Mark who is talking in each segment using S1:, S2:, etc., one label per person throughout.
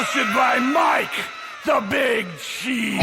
S1: Hosted by Mike, the Big Cheese.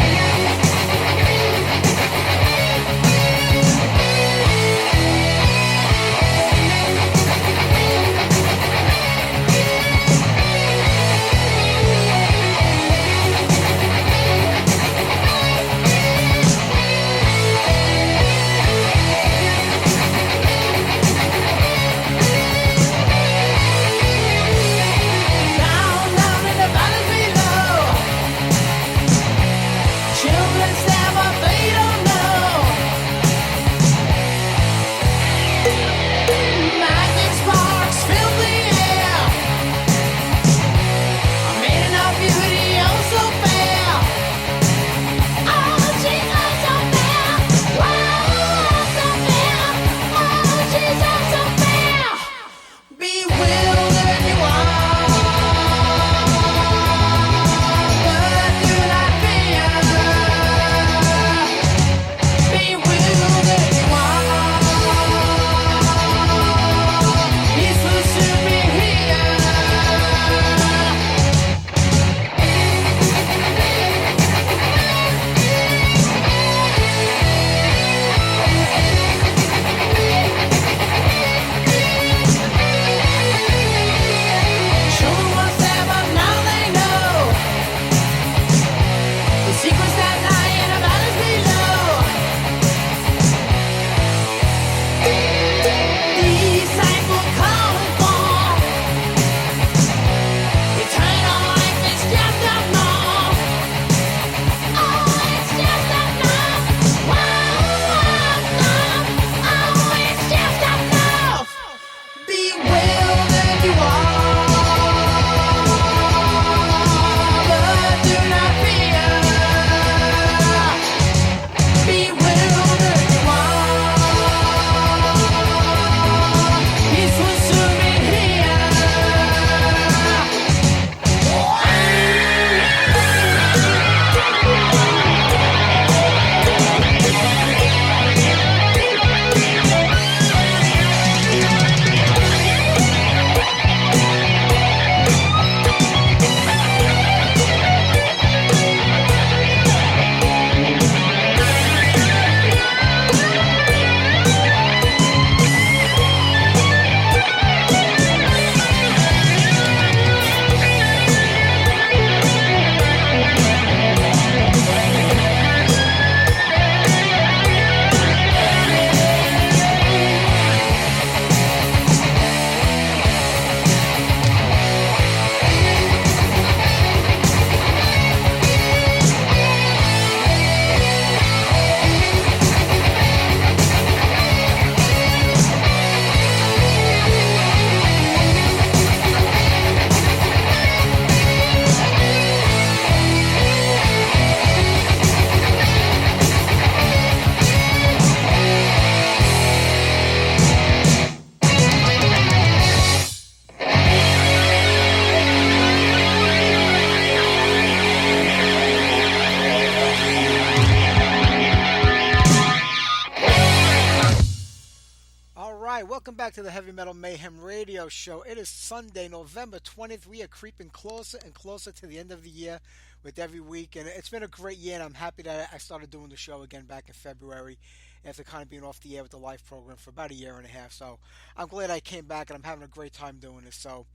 S2: Welcome back to the Heavy Metal Mayhem Radio Show. It is Sunday, November 20th. We are creeping closer and closer to the end of the year with every week. And it's been a great year, and I'm happy that I started doing the show again back in February after kind of being off the air with the live program for about a year and a half. So I'm glad I came back, and I'm having a great time doing this. So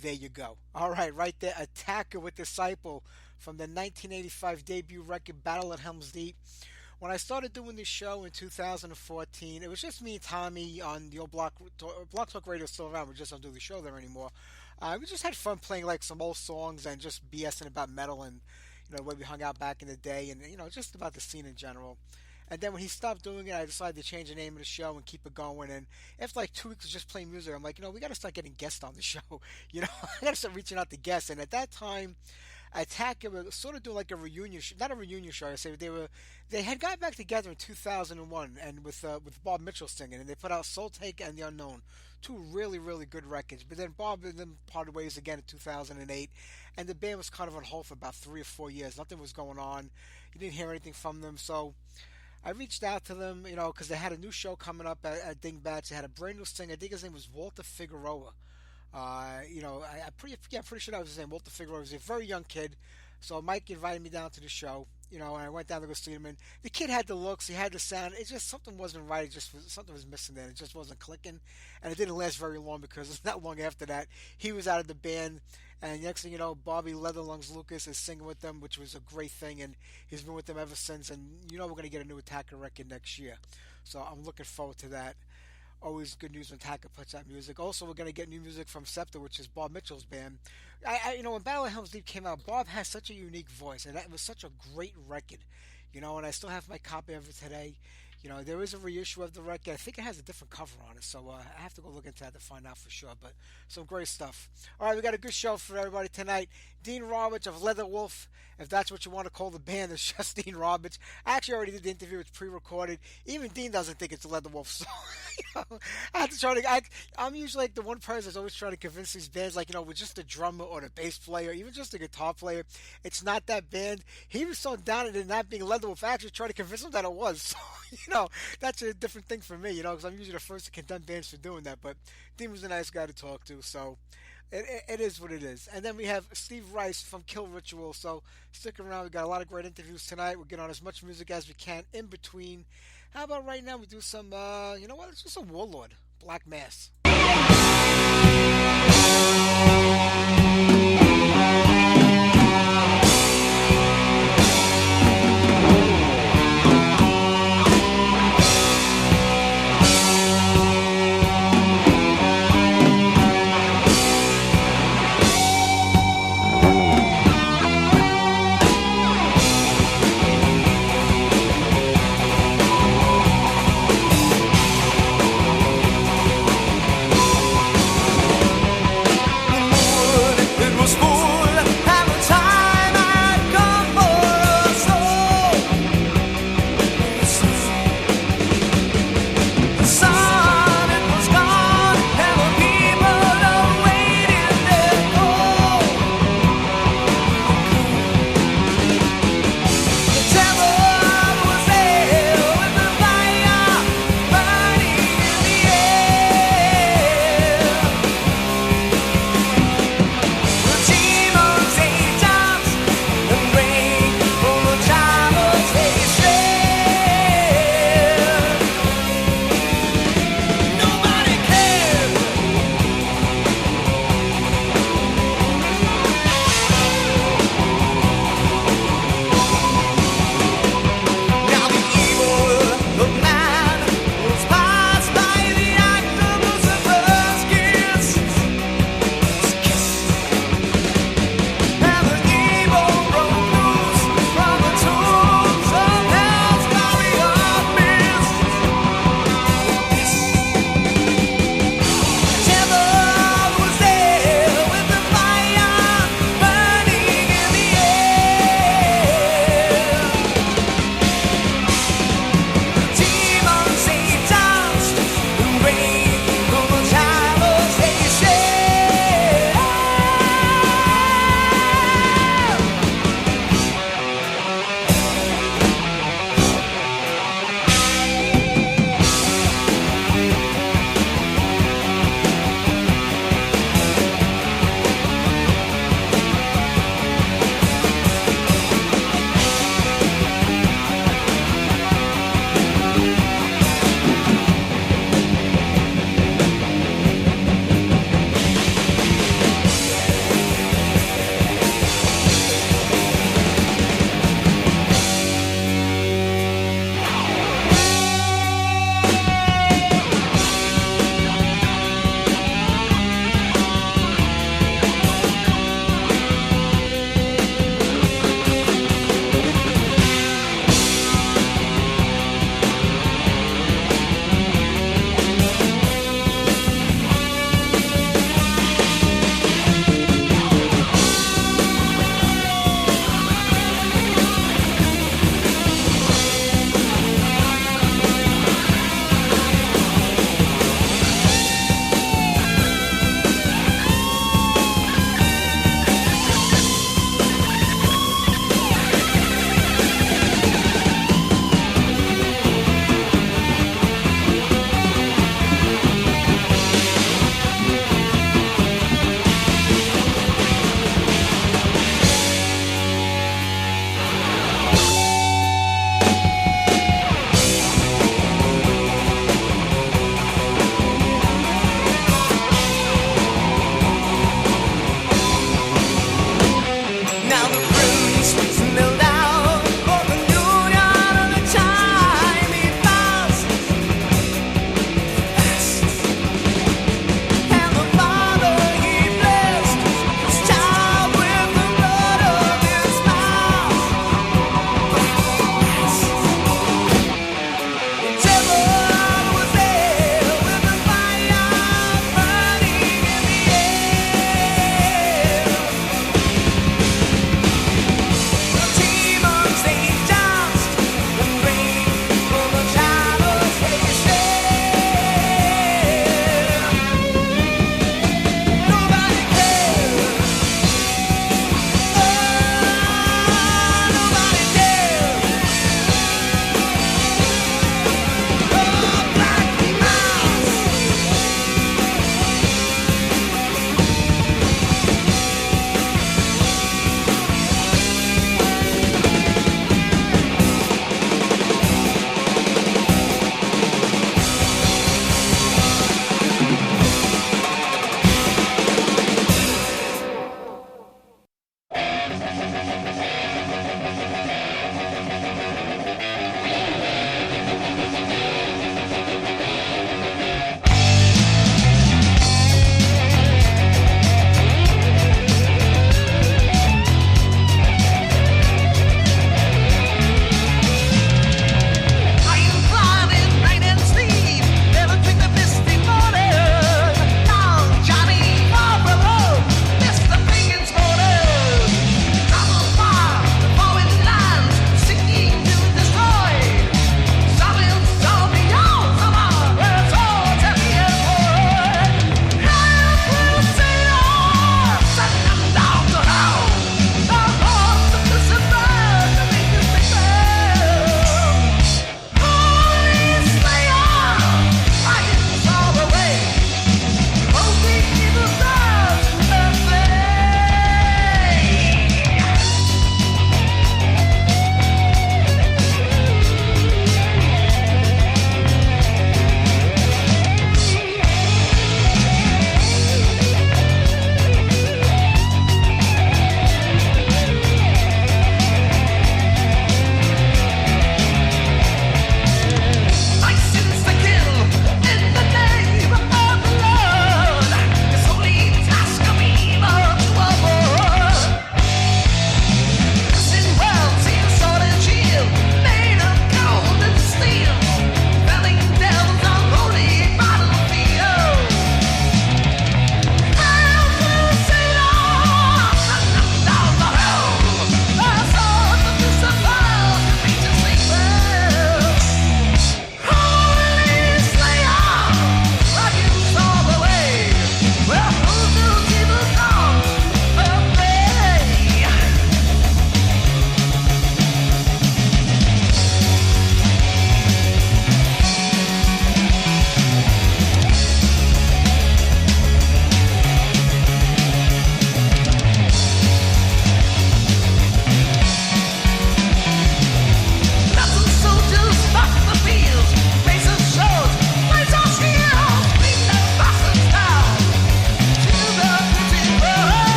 S2: there you go. All right there, Attacker with Disciple from the 1985 debut record Battle at Helm's Deep. When I started doing this show in 2014, it was just me and Tommy on the old Block Talk Radio still around. We just don't do the show there anymore. We just had fun playing like some old songs and just BSing about metal and the way we hung out back in the day and just about the scene in general. And then when he stopped doing it, I decided to change the name of the show and keep it going. And after like 2 weeks of just playing music, I'm like, we got to start getting guests on the show. I got to start reaching out to guests. And at that time, Attack was sort of doing like a reunion, not a reunion show. I say they had got back together in 2001, and with Bob Mitchell singing, and they put out Soul Take and The Unknown, two really really good records. But then Bob and them parted ways again in 2008, and the band was kind of on hold for about 3 or 4 years. Nothing was going on. You didn't hear anything from them, so I reached out to them, because they had a new show coming up at Dingbats. They had a brand new singer. I think his name was Walter Figueroa. I'm pretty sure that was his name, Walter Figueroa. He was a very young kid. So Mike invited me down to the show, and I went down to go see him. And the kid had the looks, he had the sound. It just something wasn't right. Something was missing there. It just wasn't clicking, and it didn't last very long because not long after that he was out of the band. And next thing you know, Bobby Leatherlungs Lucas is singing with them, which was a great thing, and he's been with them ever since. And we're going to get a new Attacker record next year, so I'm looking forward to that. Always good news when Attacker puts out music. Also, we're going to get new music from Scepter, which is Bob Mitchell's band. When Battle of Helm's Deep came out, Bob has such a unique voice, and it was such a great record. And I still have my copy of it today. There is a reissue of the record. I think it has a different cover on it, so I have to go look into that to find out for sure. But some great stuff. All right, we got a good show for everybody tonight. Dean Roberts of Leatherwolf, if that's what you want to call the band, it's just Dean Roberts. I actually already did the interview. It's pre-recorded. Even Dean doesn't think it's Leatherwolf, so I have to try to. I'm usually like the one person that's always trying to convince these bands, with just the drummer or the bass player, even just the guitar player, it's not that band. He was so down at it not being Leatherwolf. I actually tried to convince him that it was. So, that's a different thing for me, because I'm usually the first to condemn bands for doing that. But Dean was a nice guy to talk to, so it is what it is. And then we have Steve Rice from Kill Ritual, so stick around. We got a lot of great interviews tonight. We'll get on as much music as we can in between. How about right now we do some, let's do some Warlord, Black Mass.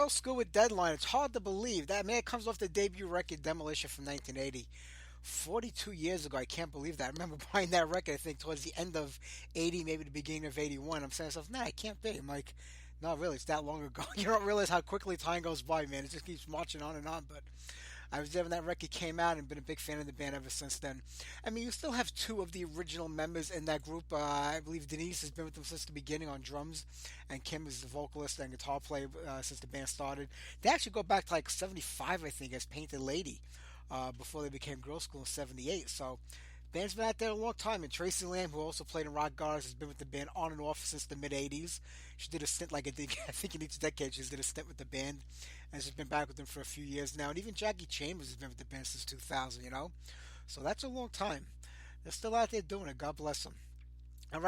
S2: Girl School with Deadline. It's hard to believe that man. It comes off the debut record Demolition from 1980. 42 years ago. I can't believe that. I remember buying that record, I think, towards the end of 80, maybe the beginning of 81. I'm saying to myself, nah, I can't be. I'm like, no, really, it's that long ago. You don't realize how quickly time goes by, man. It just keeps marching on and on. But I was there when that record came out and been a big fan of the band ever since then. I mean, you still have two of the original members in that group. I believe Denise has been with them since the beginning on drums, and Kim is the vocalist and guitar player since the band started. They actually go back to like 75, I think, as Painted Lady before they became Girl School in 78. So band's been out there a long time. And Tracy Lamb, who also played in Rock Goddess, has been with the band on and off since the mid 80s. She did a stint, like I think in each decade, she's did a stint with the band. And she's been back with them for a few years now. And even Jackie Chambers has been with the band since 2000, you know? So that's a long time. They're still out there doing it. God bless them. And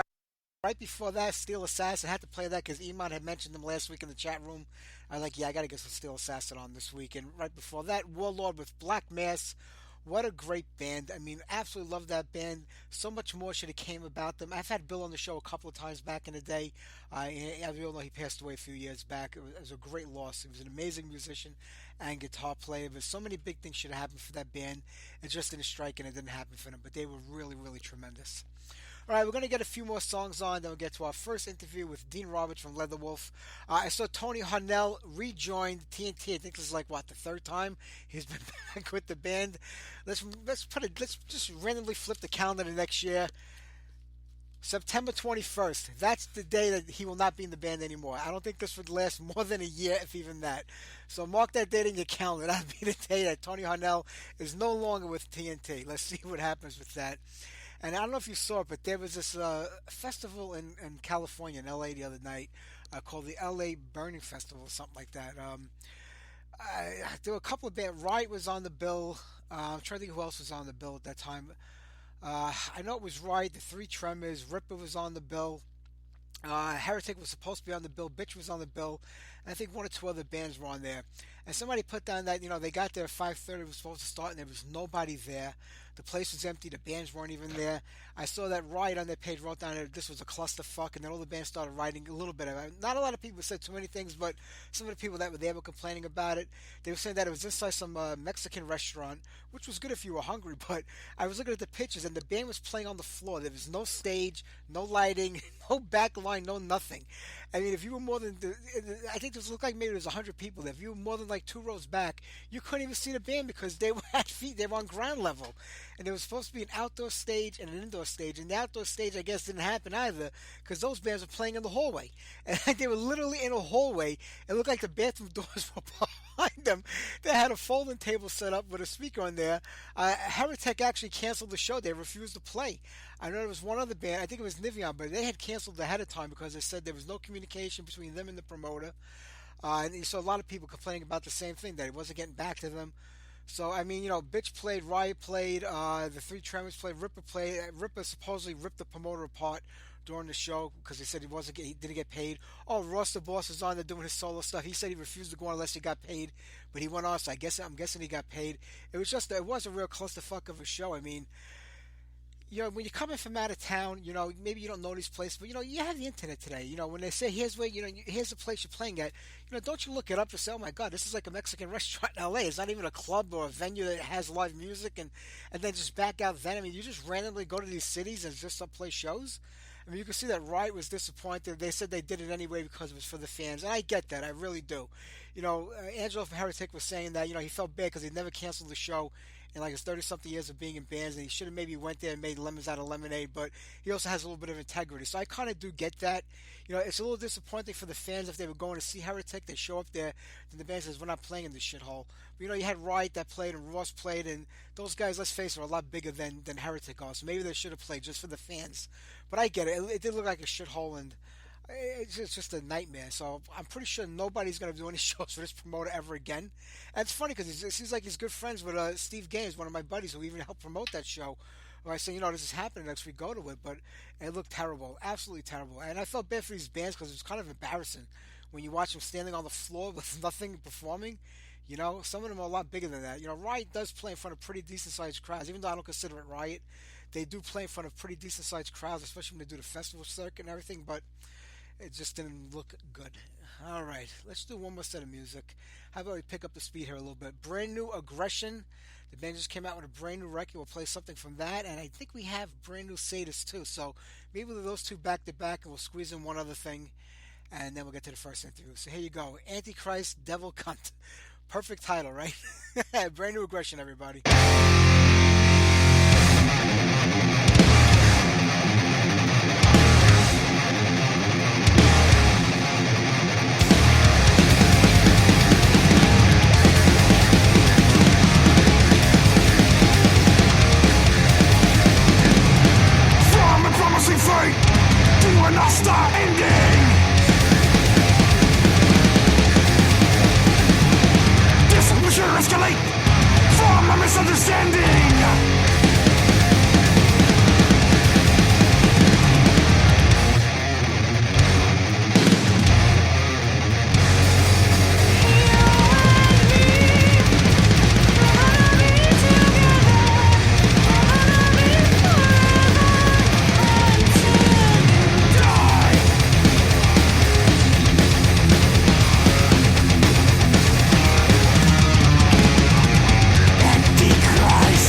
S2: right before that, Steel Assassin. I had to play that because Iman had mentioned them last week in the chat room. I was like, yeah, I got to get some Steel Assassin on this week. And right before that, Warlord with Black Mass. What a great band. I mean, absolutely love that band. So much more should have came about them. I've had Bill on the show a couple of times back in the day. As we all know, he passed away a few years back. It was a great loss. He was an amazing musician and guitar player. But so many big things should have happened for that band. It just didn't strike and it didn't happen for them. But they were really, really tremendous. All right, we're going to get a few more songs on, then we'll get to our first interview with Dean Roberts from Leatherwolf. I saw Tony Harnell rejoin TNT. I think this is like, what, the third time he's been back with the band. Let's just randomly flip the calendar to next year. September 21st. That's the day that he will not be in the band anymore. I don't think this would last more than a year, if even that. So mark that date in your calendar. That'll be the day that Tony Harnell is no longer with TNT. Let's see what happens with that. And I don't know if you saw it, but there was this festival in California, in LA, the other night called the LA Burning Festival, or something like that. There were a couple of bands. Riot was on the bill. I'm trying to think who else was on the bill at that time. I know it was Riot, the Three Tremors, Ripper was on the bill. Heretic was supposed to be on the bill. Bitch was on the bill. And I think one or two other bands were on there. And somebody put down that, they got there at 5:30. It was supposed to start, and there was nobody there. The place was empty. The bands weren't even there. I saw that Riot on their page wrote down that this was a clusterfuck, and then all the bands started writing a little bit of it. Not a lot of people said too many things, but some of the people that were there were complaining about it. They were saying that it was inside some Mexican restaurant, which was good if you were hungry, but I was looking at the pictures, and the band was playing on the floor. There was no stage, no lighting, no back line, no nothing. I mean, if you were more than, I think this looked like maybe there was 100 people there. If you were more than like 2 rows back, you couldn't even see the band because they were at feet, they were on ground level. And there was supposed to be an outdoor stage and an indoor stage. And the outdoor stage, I guess, didn't happen either because those bands were playing in the hallway. And they were literally in a hallway. It looked like the bathroom doors were behind them. They had a folding table set up with a speaker on there. Heretic actually canceled the show. They refused to play. I know there was one other band, I think it was Nivion, but they had canceled ahead of time because they said there was no communication between them and the promoter. And you saw a lot of people complaining about the same thing, that it wasn't getting back to them. So, I mean, Bitch played, Riot played, the Three Tremors played, Ripper played. Ripper supposedly ripped the promoter apart during the show because he said he didn't get paid. Oh, Ross the Boss was on there doing his solo stuff. He said he refused to go on unless he got paid, but he went on, so I'm guessing he got paid. It was a real clusterfuck of a show. I mean, when you're coming from out of town, maybe you don't know these places, but you have the internet today. When they say here's where, here's the place you're playing at, don't you look it up and say, oh my God, this is like a Mexican restaurant in LA. It's not even a club or a venue that has live music, and then just back out then. I mean, you just randomly go to these cities and just play shows. I mean, you can see that Riot was disappointed. They said they did it anyway because it was for the fans, and I get that. I really do. Angelo from Heretic was saying that, he felt bad because he never canceled the show in like his 30-something years of being in bands, and he should have maybe went there and made lemons out of lemonade, but he also has a little bit of integrity. So I kind of do get that. It's a little disappointing for the fans if they were going to see Heretic, they show up there, and the band says, we're not playing in this shithole. But you had Riot that played, and Ross played, and those guys, let's face it, are a lot bigger than Heretic are, so maybe they should have played just for the fans. But I get it. It did look like a shithole, and it's just a nightmare. So I'm pretty sure nobody's going to do any shows for this promoter ever again. And it's funny because it seems like he's good friends with Steve Gaines, one of my buddies, who even helped promote that show. Where I say, this is happening next week, go to it. But it looked terrible, absolutely terrible. And I felt bad for these bands because it was kind of embarrassing when you watch them standing on the floor with nothing performing. Some of them are a lot bigger than that. Riot does play in front of pretty decent-sized crowds. Even though I don't consider it Riot, they do play in front of pretty decent-sized crowds, especially when they do the festival circuit and everything. But it just didn't look good. All right, let's do one more set of music. How about we pick up the speed here a little bit? Brand new Aggression. The band just came out with a brand new record. We'll play something from that, and I think we have brand new Sadist too. So maybe we'll do those two back to back, and we'll squeeze in one other thing, and then we'll get to the first interview. So here you go, Antichrist, Devil Cunt. Perfect title, right? Brand new Aggression, everybody.
S1: Fate to an hostile ending. This will sure escalate from a misunderstanding. Antichrist.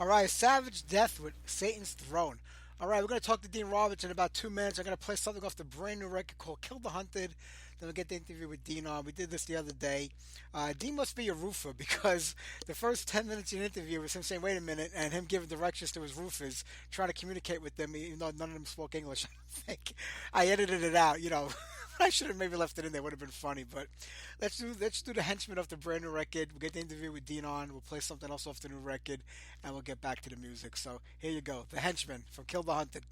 S2: All right, Savage Death with Satan's Throne. All right, we're going to talk to Dean Roberts in about 2 minutes. I'm going to play something off the brand new record called Kill the Hunted. Then we'll get the interview with Dean on. We did this the other day. Dean must be a roofer because the first 10 minutes in the interview was him saying, wait a minute, and him giving directions to his roofers, trying to communicate with them, even though none of them spoke English. I don't think. I edited it out, you know. I should have maybe left it in there. Would have been funny, but let's do the henchman of the brand new record. We'll get the interview with Dean on. We'll play something else off the new record, and we'll get back to the music. So here you go, the henchman from Kill the Hunted.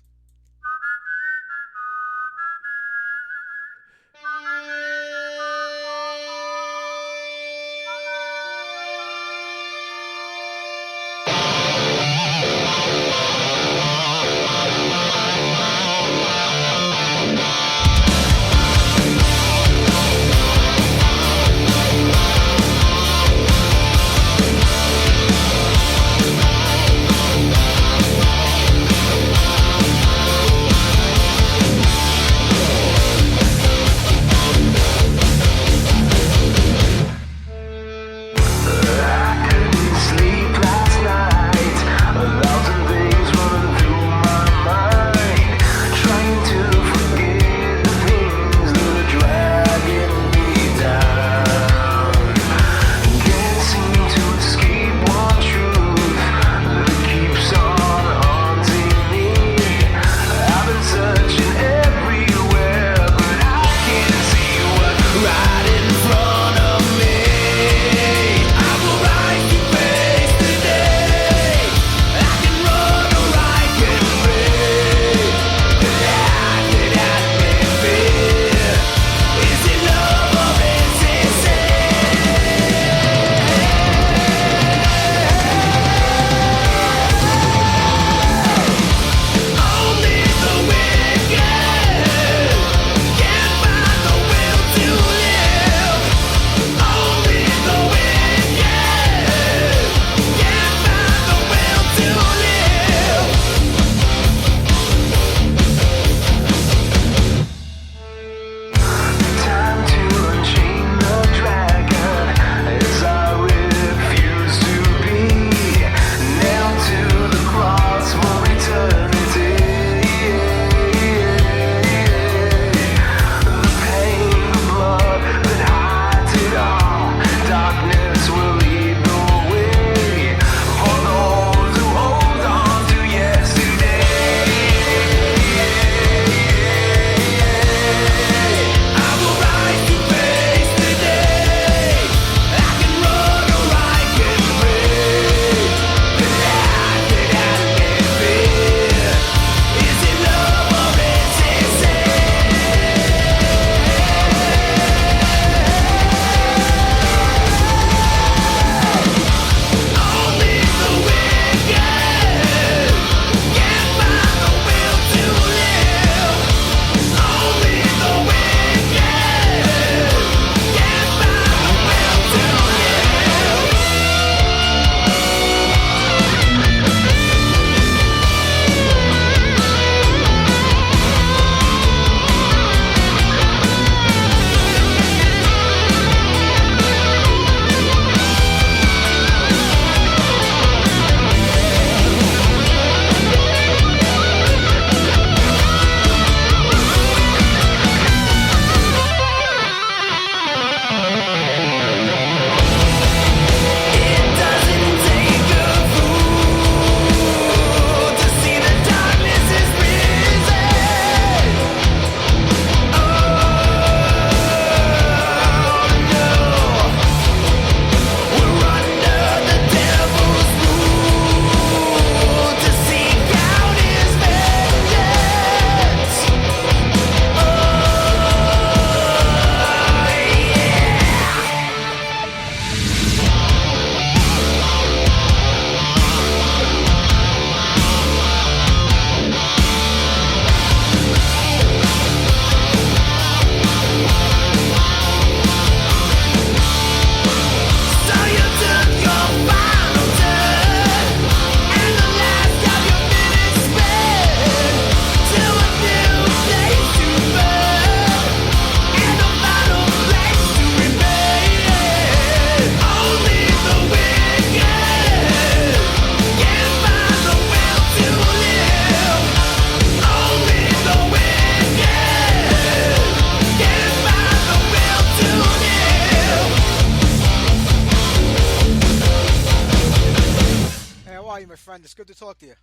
S2: to talk to you.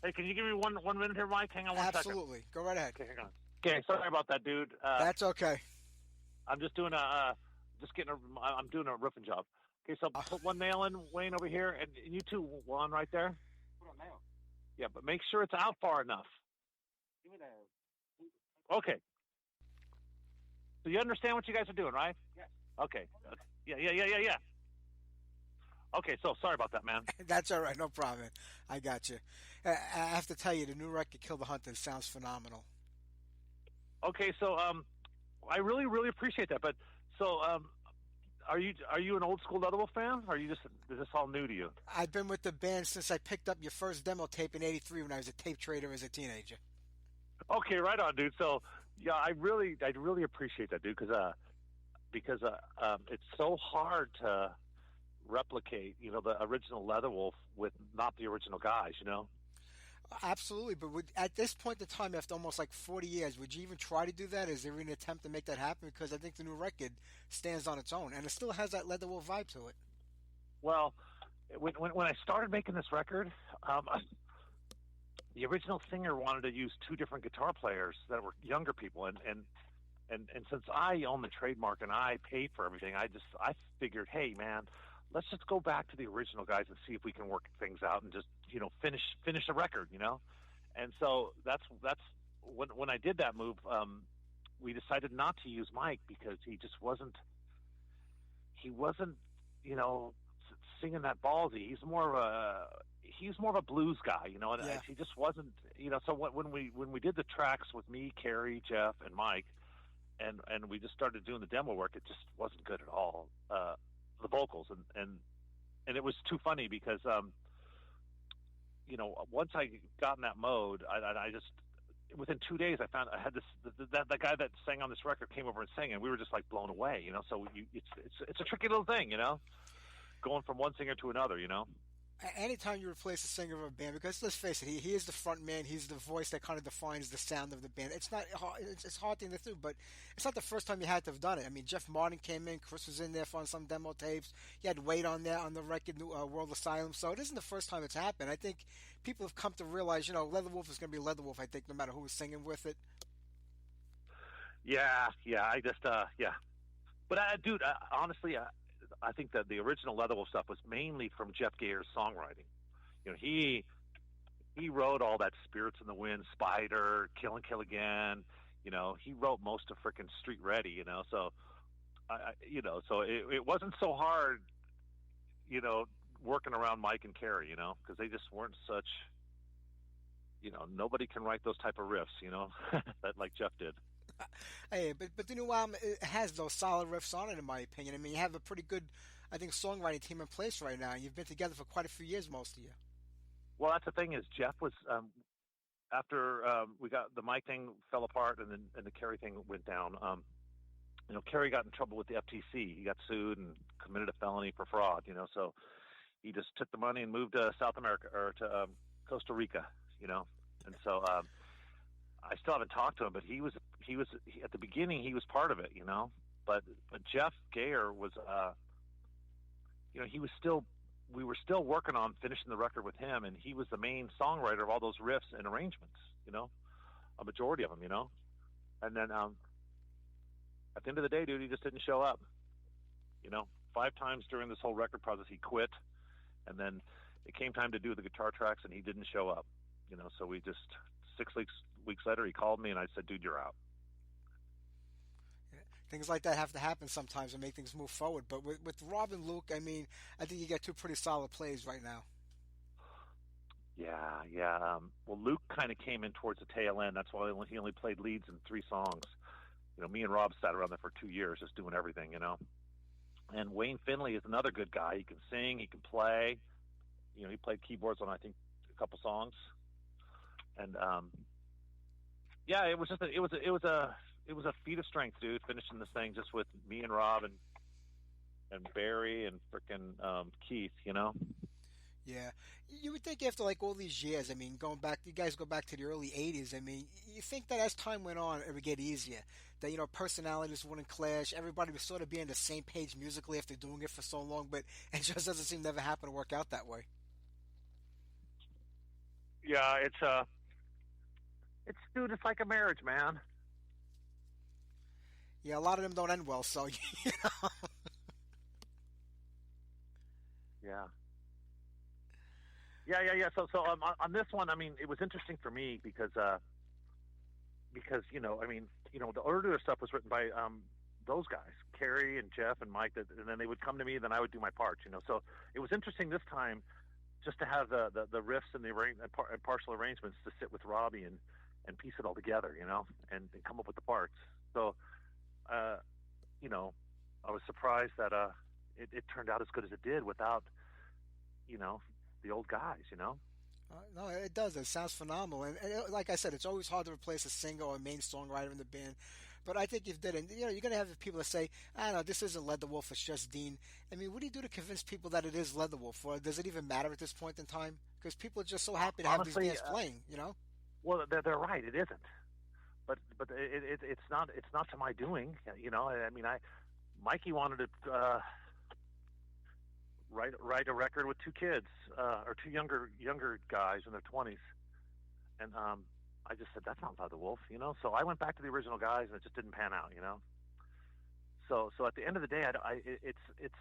S3: Hey, can you give me one minute here, Mike? Hang on one second.
S2: Absolutely. Go right ahead.
S3: Okay, hang on. Okay, sorry about that, dude.
S2: That's okay.
S3: I'm just doing I'm doing a roofing job. Okay, so put one nail in, Wayne, over here, and you two, one right there.
S4: Put a nail.
S3: Yeah, but make sure it's out far enough.
S4: Give me that.
S3: Okay. So you understand what you guys are doing, right?
S4: Yes.
S3: Okay. Yeah. Okay, so sorry about that, man.
S2: That's all right. No problem. I got you. I have to tell you, the new record, Kill the Hunter, sounds phenomenal.
S3: Okay, so I really, really appreciate that. But so are you an old school Leatherwolf fan? Or is this all new to you?
S2: I've been with the band since I picked up your first demo tape in '83 when I was a tape trader as a teenager.
S3: Okay, right on, dude. So yeah, I really appreciate that, dude, because it's so hard to replicate, the original Leatherwolf with not the original guys,
S2: Absolutely, but at this point in time, after almost like 40 years, would you even try to do that? Is there an attempt to make that happen? Because I think the new record stands on its own, and it still has that Leatherwolf vibe to it.
S3: Well, when I started making this record, the original singer wanted to use two different guitar players that were younger people, and since I own the trademark and I paid for everything, I figured, hey man, let's just go back to the original guys and see if we can work things out and just finish the record, and so that's when I did that move. We decided not to use Mike because he wasn't singing that ballsy. He's more of a blues guy, and
S2: Yeah.
S3: he just wasn't, so when we did the tracks with me, Kerry, Jeff, and Mike, and we just started doing the demo work, it just wasn't good at all. The vocals and it was too funny because once I got in that mode, I just within 2 days I found I had this that guy that sang on this record came over and sang, and we were just like blown away, so it's a tricky little thing, going from one singer to another,
S2: Anytime you replace a singer of a band, because let's face it, he is the front man, he's the voice that kind of defines the sound of the band. It's not hard, it's hard thing to do, but it's not the first time you had to have done it. I mean, Jeff Martin came in, Chris was in there on some demo tapes. You had Wade on there on the record, World Asylum. So it isn't the first time it's happened. I think people have come to realize, Leatherwolf is going to be Leatherwolf. I think no matter who is singing with it.
S3: Yeah. But dude, honestly, I think that the original Leatherwolf stuff was mainly from Jeff Gayer's songwriting. He wrote all that Spirits in the Wind, Spider, Kill and Kill Again. He wrote most of frickin' Street Ready. So so it wasn't so hard, working around Mike and Kerry, because they just weren't such. Nobody can write those type of riffs, that like Jeff did.
S2: Hey, but the new album, it has those solid riffs on it, in my opinion. I mean, you have a pretty good, I think, songwriting team in place right now. You've been together for quite a few years, most of you.
S3: Well, that's the thing is Jeff was after we got the Mike thing fell apart and the Kerry thing went down. Kerry got in trouble with the FTC. He got sued and committed a felony for fraud. So he just took the money and moved to South America or to Costa Rica. And so. I still haven't talked to him, but he was at the beginning. He was part of it, But Jeff Gayer was, we were still working on finishing the record with him, and he was the main songwriter of all those riffs and arrangements, a majority of them, And then at the end of the day, dude, he just didn't show up. 5 times during this whole record process, he quit, and then it came time to do the guitar tracks, and he didn't show up. So we just 6 weeks later, he called me, and I said, dude, you're out.
S2: Things like that have to happen sometimes and make things move forward. But with Rob and Luke, I mean, I think you got 2 pretty solid plays right now.
S3: Yeah. Well, Luke kind of came in towards the tail end. That's why he only played leads in 3 songs. Me and Rob sat around there for 2 years just doing everything, And Wayne Finley is another good guy. He can sing, he can play. He played keyboards on, I think, a couple songs. And yeah, it was just it was a feat of strength, dude. Finishing this thing just with me and Rob and Barry and frickin' Keith,
S2: Yeah, you would think after like all these years, I mean, you guys go back to the early '80s. I mean, you think that as time went on, it would get easier. That personalities wouldn't clash. Everybody would sort of be on the same page musically after doing it for so long. But it just doesn't seem to ever happen to work out that way.
S3: Yeah, it's dude, it's like a marriage, man.
S2: Yeah, a lot of them don't end well. So
S3: Yeah. Yeah. So on this one, I mean, it was interesting for me because I mean, the earlier stuff was written by those guys, Kerry and Jeff and Mike, and then they would come to me, then I would do my parts. So it was interesting this time just to have the riffs and the and partial arrangements to sit with Robbie and piece it all together, and come up with the parts. So, uh, you know, I was surprised that it turned out as good as it did without you know the old guys.
S2: No, it does. It sounds phenomenal, like I said, it's always hard to replace a singer or a main songwriter in the band. But I think you did, and you're going to have people that say, "I no, this isn't Leatherwolf, it's just Dean." I mean, what do you do to convince people that it is Leatherwolf, or does it even matter at this point in time? Because people are just so happy to have these
S3: Honestly,
S2: bands playing.
S3: well, they're right. It isn't, but it's not to my doing. I mean, Mikey wanted to write a record with two kids or two younger guys in their 20s, and I just said that's not Leatherwolf. So I went back to the original guys, and it just didn't pan out. So at the end of the day, it's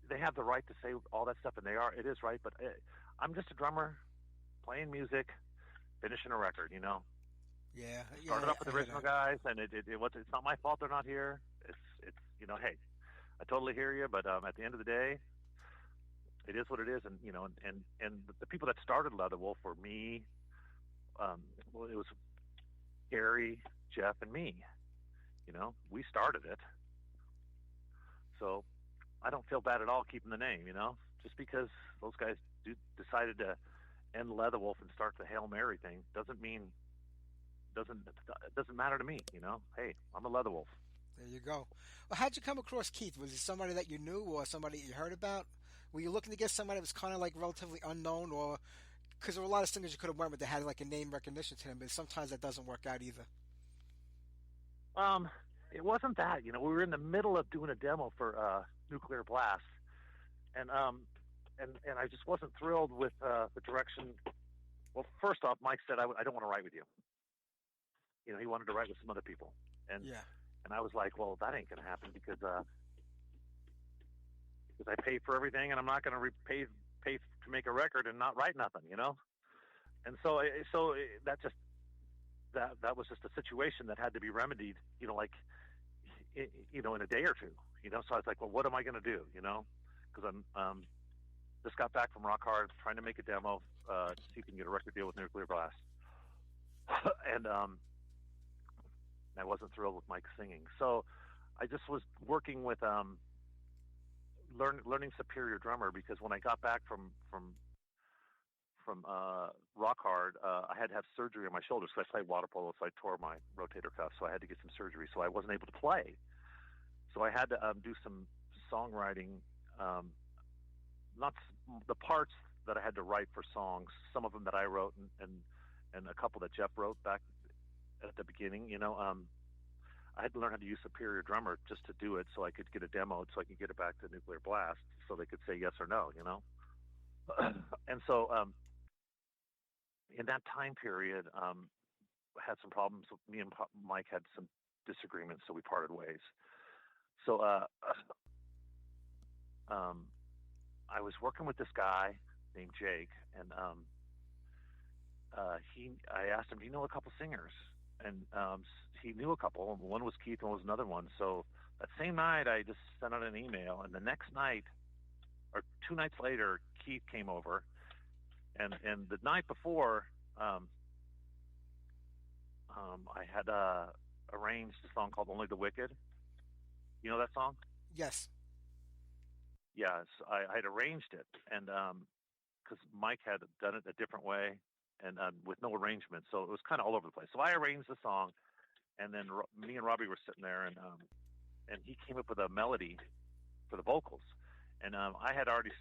S3: they have the right to say all that stuff, and it is right. But I'm just a drummer playing music, finishing a record.
S2: Yeah,
S3: Started
S2: yeah,
S3: up with
S2: I
S3: the
S2: hear
S3: original
S2: that.
S3: guys, and it's not my fault they're not here. It's hey, I totally hear you, but at the end of the day, it is what it is, and the people that started Leatherwolf were me. Well, it was Gary, Jeff, and me. We started it, so I don't feel bad at all keeping the name. Just because those guys decided to end Leatherwolf and start the Hail Mary thing doesn't it doesn't matter to me. Hey, I'm a Leatherwolf.
S2: There you go. Well, how'd you come across Keith? Was he somebody that you knew or somebody you heard about? Were you looking to get somebody that was kind of like relatively unknown, or because there were a lot of singers you could have went with that had like a name recognition to them, but sometimes that doesn't work out either.
S3: Um, it wasn't that. We were in the middle of doing a demo for Nuclear Blast, and and I just wasn't thrilled with the direction. Well, first off, Mike said I don't want to write with you. He wanted to write with some other people, and
S2: Yeah.
S3: and I was like, well, that ain't gonna happen because I pay for everything, and I'm not gonna pay to make a record and not write nothing. And so that was just a situation that had to be remedied. Like in a day or two. So I was like, well, what am I gonna do? Because I'm just got back from Rock Hard, trying to make a demo, to see if we can get a record deal with Nuclear Blast, and I wasn't thrilled with Mike singing. So I just was working with learning Superior Drummer, because when I got back from Rock Hard, I had to have surgery on my shoulders because I played water polo, so I tore my rotator cuff, so I had to get some surgery, so I wasn't able to play. So I had to do some songwriting, not the parts that I had to write for songs, some of them that I wrote, and a couple that Jeff wrote back at the beginning. I had to learn how to use Superior Drummer just to do it, so I could get a demo, so I could get it back to Nuclear Blast, so they could say yes or no. And so in that time period, had some problems. Me and Mike had some disagreements, so we parted ways. So I was working with this guy named Jake, and I asked him, "Do you know a couple singers?" And he knew a couple. One was Keith, and one was another one. So that same night, I just sent out an email, and the next night, or 2 nights later, Keith came over, and the night before, I had arranged a song called "Only the Wicked." You know that song?
S2: Yes.
S3: Yes, I had arranged it, and because Mike had done it a different way, and with no arrangement, so it was kind of all over the place. So I arranged the song, and then me and Robbie were sitting there, and he came up with a melody for the vocals, and I had already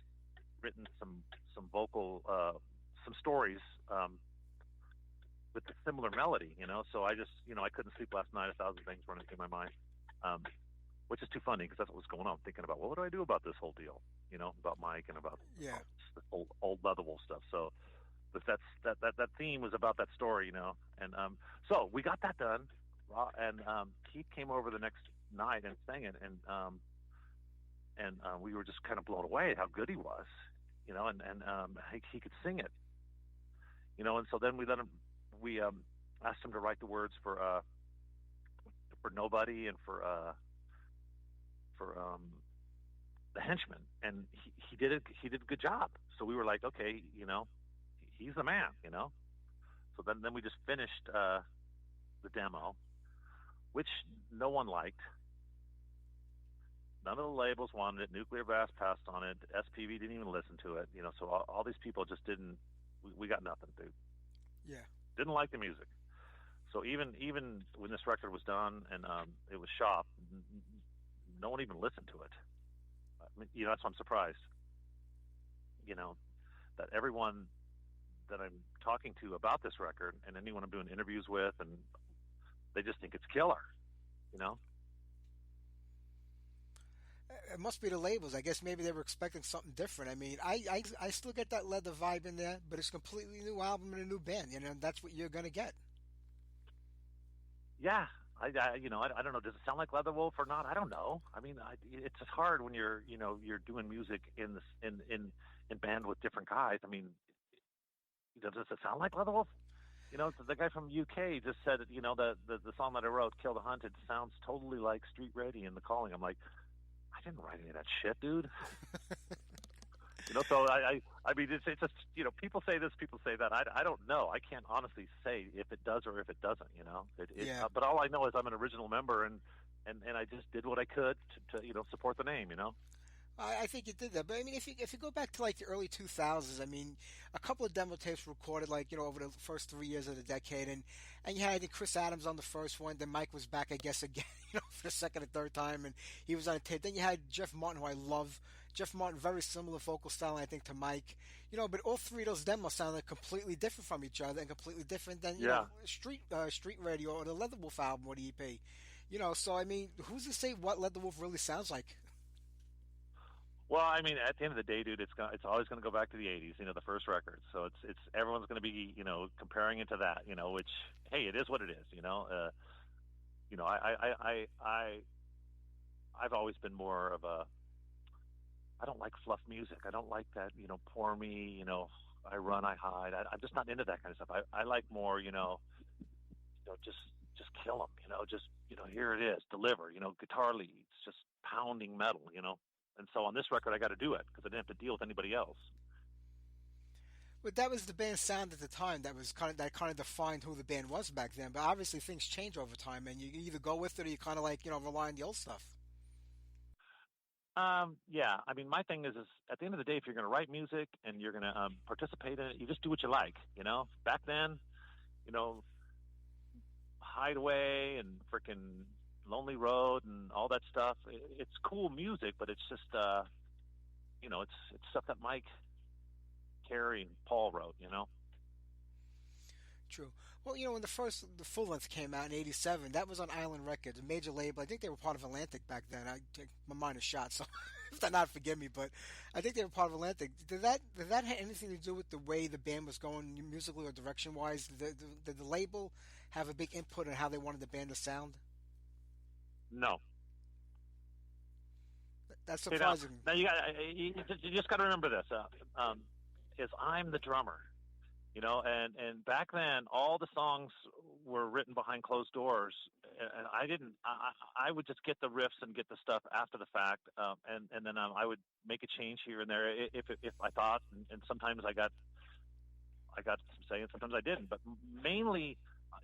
S3: written some vocal some stories with a similar melody. So I just I couldn't sleep last night. 1,000 things running through my mind. Which is too funny because that's what was going on. I'm thinking about, well, what do I do about this whole deal? About Mike and about
S2: Yeah.
S3: the old Leatherwolf stuff. So But that theme was about that story, you know. And so we got that done, and Keith came over the next night and sang it, and we were just kind of blown away at how good he was, you know, and he could sing it, you know. And so then we asked him to write the words for Nobody and for the Henchman, and he did it. He did a good job. So we were like, okay, you know, he's the man, you know. So then we just finished the demo, which no one liked. None of the labels wanted it. Nuclear Bass passed on it. SPV didn't even listen to it, you know. So all these people just didn't. We got nothing, dude.
S2: Yeah.
S3: Didn't like the music. So even when this record was done and it was shopped, no one even listened to it. I mean, you know, that's why I'm surprised. You know, that everyone that I'm talking to about this record and anyone I'm doing interviews with, and they just think it's killer. You know.
S2: It must be the labels. I guess maybe they were expecting something different. I mean, I still get that leather vibe in there, but it's a completely new album and a new band. You know, that's what you're gonna get.
S3: Yeah, I you know, I don't know. Does it sound like Leatherwolf or not? I don't know. I mean, it's just hard when you're doing music in band with different guys. I mean, does it sound like Leatherwolf? You know, the guy from UK just said, you know, the song that I wrote, "Kill the Hunted," sounds totally like Street Ready and The Calling. I'm like, I didn't write any of that shit, dude. You know, so I mean, it's just, you know, people say this, people say that. I don't know. I can't honestly say if it does or if it doesn't. You know,
S2: Yeah.
S3: But all I know is I'm an original member, and I just did what I could to you know, support the name. You know.
S2: I think you did that, but I mean, if you go back to like the early 2000s, I mean, a couple of demo tapes were recorded, like, you know, over the first 3 years of the decade, and you had, I think, Chris Adams on the first one, then Mike was back, I guess, again, you know, for the second or third time, and he was on a tape. Then you had Jeff Martin, who I love. Jeff Martin, very similar vocal style, I think, to Mike, you know, but all three of those demos sounded completely different from each other and completely different than, you
S3: Yeah.
S2: know, Street Radio or the Leatherwolf album or the EP, you know. So I mean, who's to say what Leatherwolf really sounds like?
S3: Well, I mean, at the end of the day, dude, it's always going to go back to the '80s, you know, the first record. So it's everyone's going to be, you know, comparing it to that, you know. Which, hey, it is what it is, you know. You know, I've always been more of a. I don't like fluff music. I don't like that, you know, pour me, you know, I run, I hide. I'm just not into that kind of stuff. I like more, just kill them, you know, just, you know, here it is, deliver, you know, guitar leads, just pounding metal, you know. And so on this record, I got to do it because I didn't have to deal with anybody else.
S2: But that was the band's sound at the time. That kind of defined who the band was back then. But obviously things change over time, and you either go with it or you kind of like, you know, rely on the old stuff.
S3: Yeah, I mean, my thing is at the end of the day, if you're going to write music and you're going to participate in it, you just do what you like, you know. Back then, you know, Hideaway and frickin' Lonely Road and all that stuff. It's cool music, but it's just, you know, it's stuff that Mike, Carey, and Paul wrote, you know.
S2: True. Well, you know, when the full length came out in '87, that was on Island Records, a major label. I think they were part of Atlantic back then. My mind is shot, so if they're not, forgive me. But I think they were part of Atlantic. Did that have anything to do with the way the band was going musically or direction wise? Did the label have a big input on how they wanted the band to sound?
S3: No.
S2: That's surprising.
S3: Now you just got to remember this. Is I'm the drummer. You know, and back then, all the songs were written behind closed doors, and I would just get the riffs and get the stuff after the fact, and then I would make a change here and there if I thought, and sometimes I got some say, and sometimes I didn't. But mainly,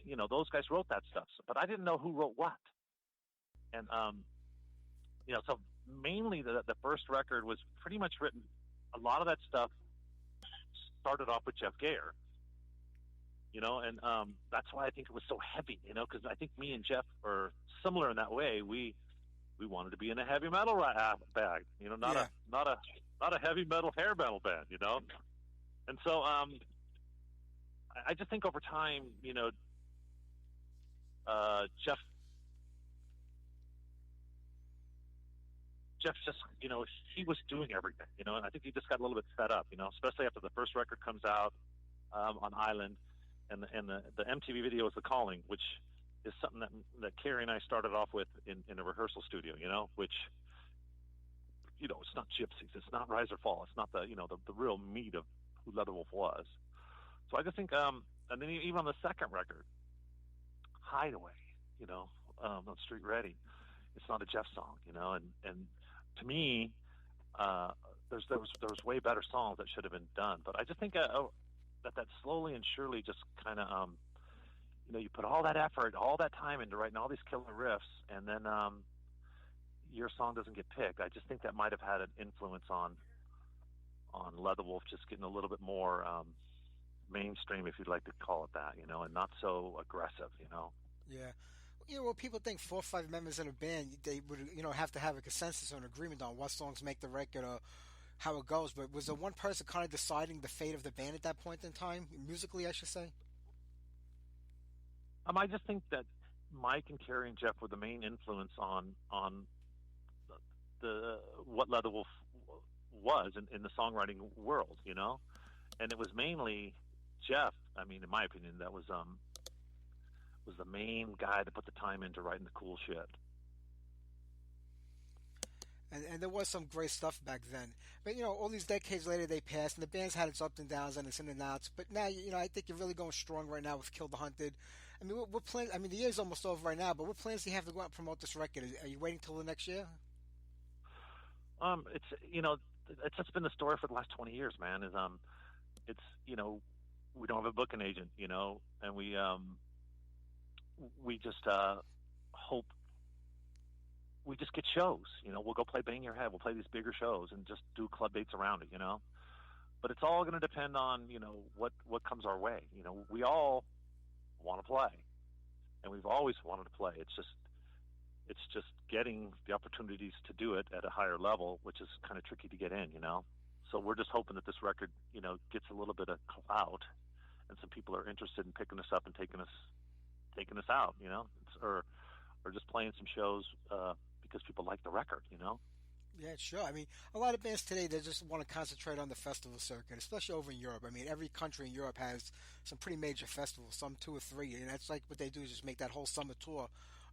S3: you know, those guys wrote that stuff, but I didn't know who wrote what, and you know, so mainly the first record was pretty much written. A lot of that stuff started off with Jeff Gayer, you know, and that's why I think it was so heavy, you know, because I think me and Jeff are similar in that way. We wanted to be in a heavy metal band, you know, not a heavy metal hair metal band, you know, and so I just think over time, you know, Jeff just, you know, he was doing everything, you know, and I think he just got a little bit fed up, you know, especially after the first record comes out. on Island, and the MTV video is The Calling, which is something that Carrie and I started off with in a rehearsal studio, which, it's not Gypsies, it's not Rise or Fall, it's not the real meat of who Leatherwolf was. So I just think, and then even on the second record, Hideaway, on Street Ready, it's not a Jeff song, and to me, there was way better songs that should have been done. But I just think that slowly and surely just kind of, you put all that effort, all that time into writing all these killer riffs, and then your song doesn't get picked. I just think that might have had an influence on Leatherwolf just getting a little bit more mainstream, if you'd like to call it that, and not so aggressive,
S2: Yeah. Well, people think 4 or 5 members in a band, they would, have to have a consensus or an agreement on what songs make the record or how it goes. But was there one person kind of deciding the fate of the band at that point in time, musically, I should say?
S3: I just think that Mike and Carrie and Jeff were the main influence on the what Leatherwolf was in the songwriting world, and it was mainly Jeff. I mean, in my opinion, that was the main guy that put the time into writing the cool shit.
S2: And there was some great stuff back then. But, all these decades later, they passed, and the band's had its ups and downs and its in and outs. But now, I think you're really going strong right now with Kill the Hunted. I mean, what plans? I mean, the year's almost over right now, but what plans do you have to go out and promote this record? Are you waiting till the next year?
S3: It's it's just been the story for the last 20 years, man. It's we don't have a booking agent, and we just hope we just get shows. We'll go play Bang Your Head. We'll play these bigger shows and just do club dates around it. But it's all going to depend on what comes our way. We all want to play, and we've always wanted to play. It's just getting the opportunities to do it at a higher level, which is kind of tricky to get in. So we're just hoping that this record gets a little bit of clout, and some people are interested in picking us up and taking us out, or just playing some shows because people like the record,
S2: Yeah, sure. I mean, a lot of bands today, they just want to concentrate on the festival circuit, especially over in Europe. I mean, every country in Europe has some pretty major festivals, some 2 or 3, and that's like what they do is just make that whole summer tour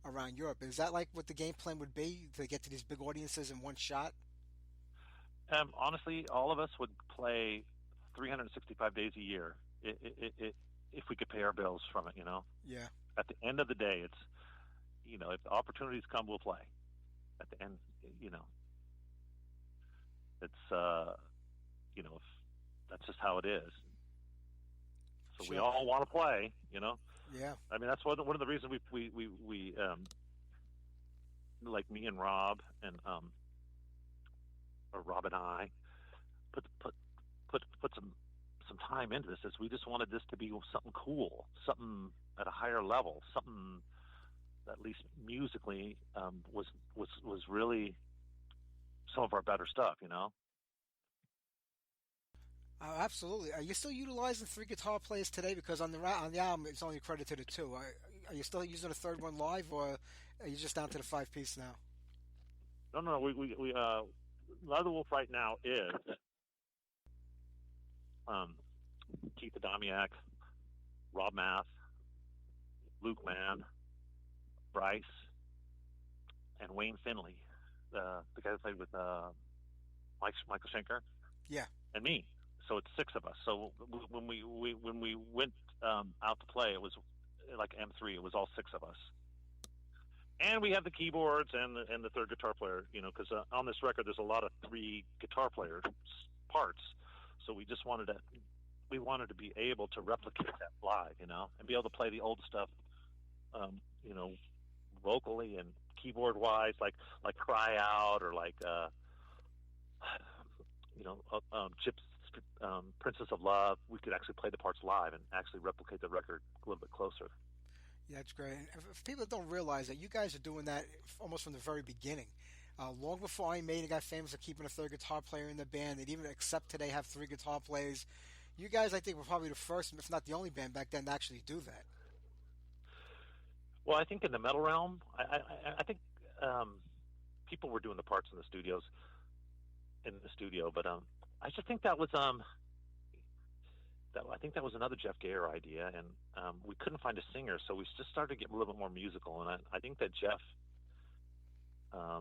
S2: around Europe. Is that like what the game plan would be, to get to these big audiences in one shot?
S3: Honestly, all of us would play 365 days a year if we could pay our bills from it,
S2: Yeah.
S3: At the end of the day, it's, if the opportunities come, we'll play. At the end, it's, if that's just how it is. So
S2: Sure.
S3: we all want to play,
S2: Yeah.
S3: I mean, that's one of the reasons we like me and Rob and or Rob and I put some time into this. Is we just wanted this to be something cool, something at a higher level, something that at least musically was really some of our better stuff,
S2: Absolutely. Are you still utilizing 3 guitar players today? Because on the album, it's only credited to 2. Are you still using a third one live, or are you just down to the 5-piece now?
S3: No. We Leatherwolf right now is Keith Adamiak, Rob Math, Luke Mann, Bryce, and Wayne Finley, the guy that played with Michael Schenker.
S2: Yeah.
S3: And me. So it's 6 of us. So when we went out to play, it was like M3. It was all 6 of us, and we have the keyboards and the third guitar player. Because on this record, there's a lot of 3 guitar player parts. So we wanted to be able to replicate that live, and be able to play the old stuff, vocally and keyboard wise, like Cry Out or like Chips. Princess of Love. We could actually play the parts live and actually replicate the record a little bit closer.
S2: Yeah, that's great. And if people don't realize that, you guys are doing that almost from the very beginning. Long before Iron Maiden got famous for keeping a third guitar player in the band, they'd even accept today have 3 guitar players. You guys, I think, were probably the first, if not the only band back then to actually do that.
S3: Well, I think in the metal realm, I think people were doing the parts in the studio, but I just think that was I think that was another Jeff Gayer idea, and we couldn't find a singer, so we just started to get a little bit more musical. And I think that Jeff, I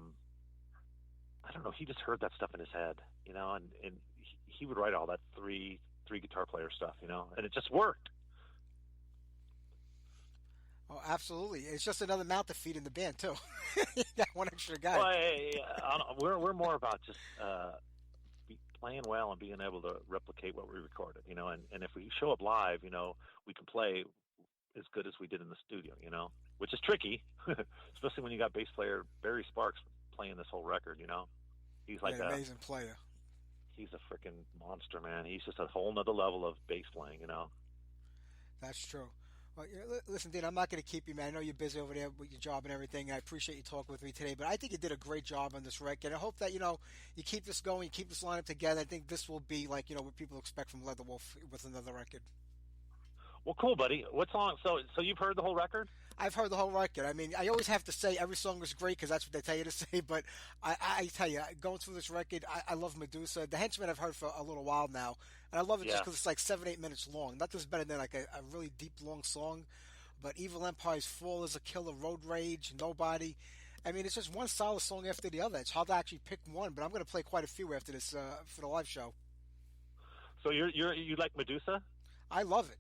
S3: don't know, he just heard that stuff in his head, and he would write all that three guitar player stuff, and it just worked.
S2: Oh, absolutely. It's just another mouth to feed in the band too. You got one extra guy.
S3: Well, we're more about just playing well and being able to replicate what we recorded, and if we show up live, we can play as good as we did in the studio, which is tricky, especially when you got bass player Barry Sparks playing this whole record, He's like
S2: an amazing player.
S3: He's a freaking monster, man. He's just a whole nother level of bass playing,
S2: That's true. Well, listen, Dean, I'm not going to keep you, man. I know you're busy over there with your job and everything. I appreciate you talking with me today, but I think you did a great job on this record. I hope that, you keep this going, you keep this lineup together. I think this will be like, what people expect from Leatherwolf with another record.
S3: Well, cool, buddy. What song? So you've heard the whole record?
S2: I've heard the whole record. I mean, I always have to say every song is great because that's what they tell you to say. But I tell you, going through this record, I love Medusa. The Henchman I've heard for a little while now, and I love it just because it's like 7-8 minutes long. Nothing's better than like a really deep, long song. But Evil Empire's Fall is a killer. Road Rage, Nobody. I mean, it's just one solid song after the other. It's hard to actually pick one, but I'm going to play quite a few after this for the live show.
S3: So you like Medusa?
S2: I love it.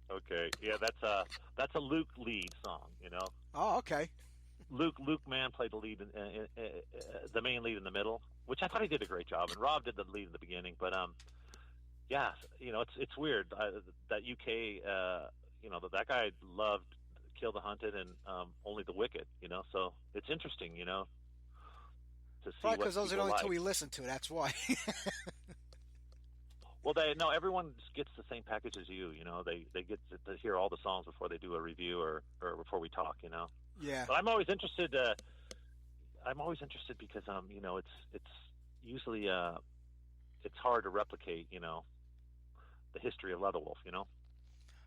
S3: Okay, yeah, that's a Luke lead song,
S2: Oh, okay.
S3: Luke Mann played the lead, the main lead in the middle, which I thought he did a great job, and Rob did the lead in the beginning. But yeah, it's weird that UK, that guy loved Kill the Hunted and Only the Wicked, So it's interesting, to see.
S2: Probably because those are the only two
S3: like.
S2: we listen to. That's why.
S3: Well, everyone gets the same package as you. They get to hear all the songs before they do a review or before we talk.
S2: Yeah.
S3: But I'm always interested. Because it's usually it's hard to replicate. The history of Leatherwolf.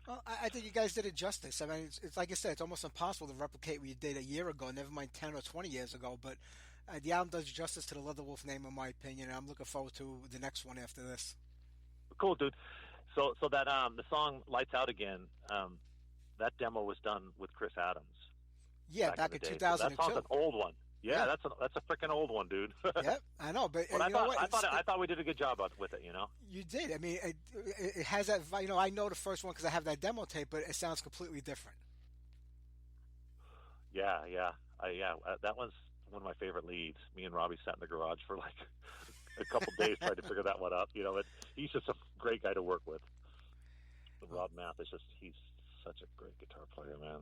S2: Well, I think you guys did it justice. I mean, it's like I said, it's almost impossible to replicate what you did a year ago, never mind 10 or 20 years ago. But the album does justice to the Leatherwolf name, in my opinion, and I'm looking forward to the next one after this.
S3: Cool, dude. So that the song "Lights Out Again," that demo was done with Chris Adams.
S2: Yeah, back in 2002.
S3: So that song's an old one. Yeah, that's a freaking old one, dude.
S2: Yeah, I know, but
S3: I thought we did a good job with it.
S2: You did. I mean, it has that. I know the first one because I have that demo tape, but it sounds completely different.
S3: Yeah. That one's one of my favorite leads. Me and Robbie sat in the garage for like a couple days trying to figure that one out. He's just a great guy to work with. Rob Math he's such a great guitar player, man.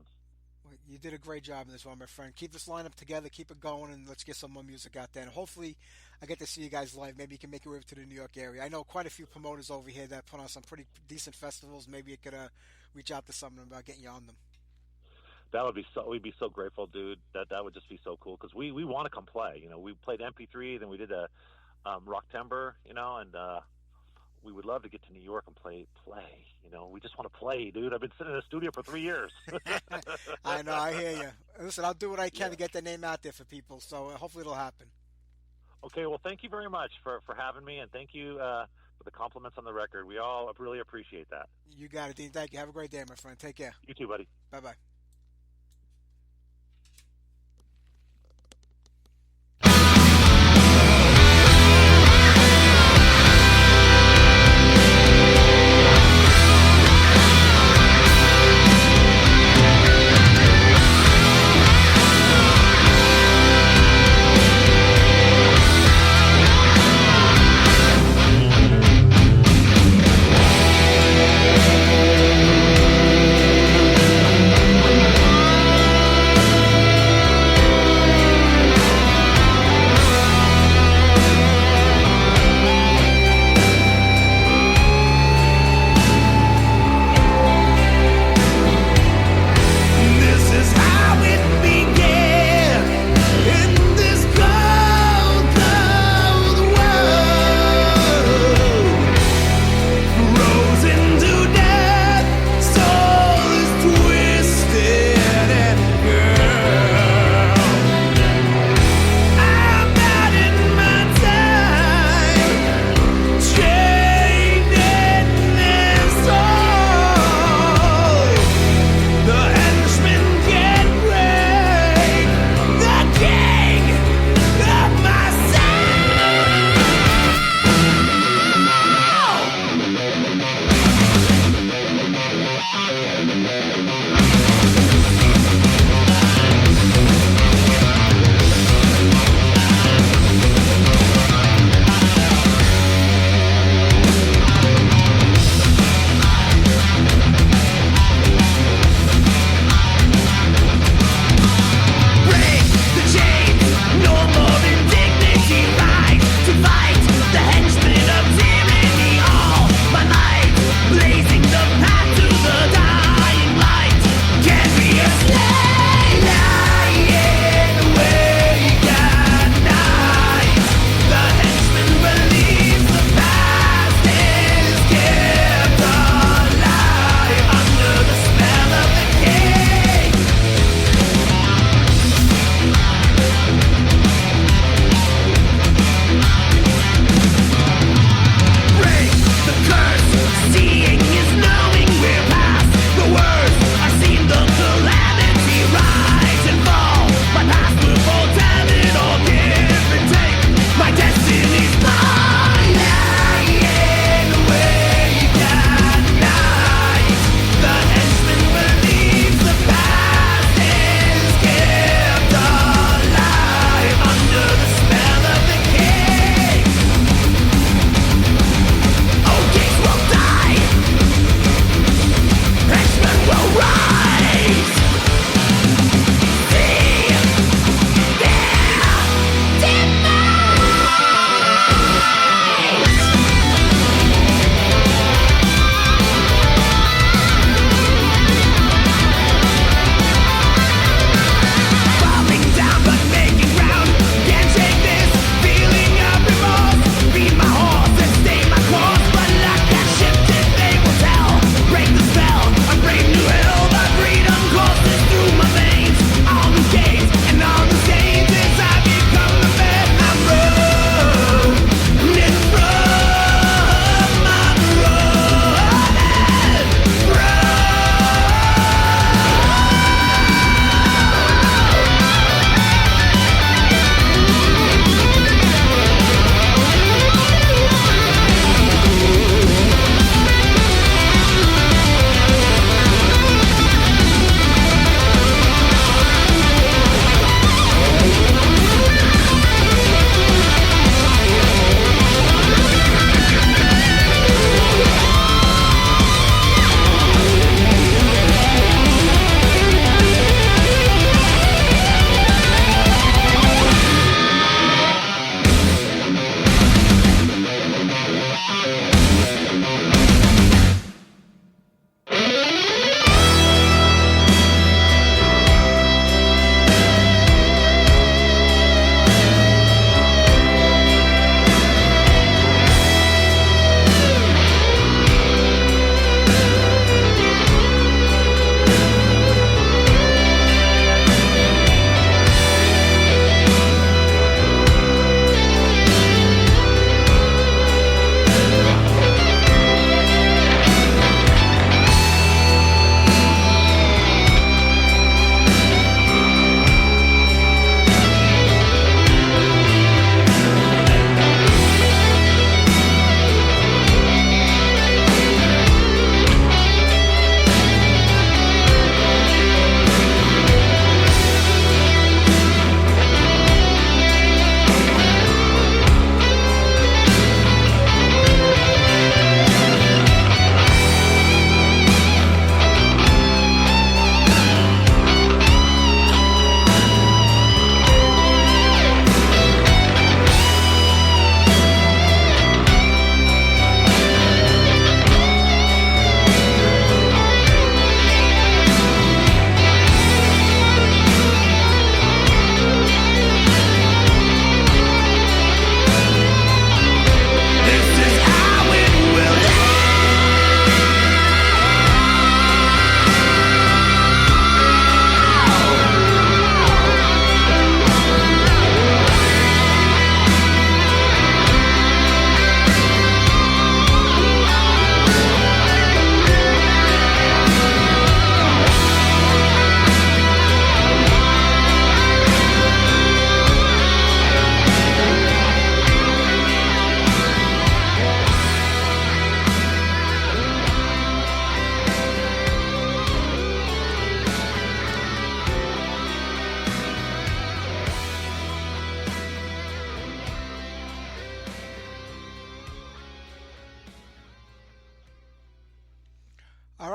S2: Well, you did a great job in this one, my friend. Keep this lineup together, keep it going, and let's get some more music out there. And hopefully I get to see you guys live. Maybe you can make your way to the New York area. I know quite a few promoters over here that put on some pretty decent festivals. Maybe you could reach out to some of them about getting you on them.
S3: We'd be so grateful, dude. That would just be so cool because we want to come play. We played MP3, then we did a Rocktember, and we would love to get to New York and play. We just want to play, dude. I've been sitting in the studio for 3 years.
S2: I know, I hear you. Listen, I'll do what I can to get the name out there for people, so hopefully it'll happen.
S3: Okay, well, thank you very much for having me, and thank you for the compliments on the record. We all really appreciate that.
S2: You got it, Dean. Thank you. Have a great day, my friend. Take care.
S3: You too, buddy.
S2: Bye-bye.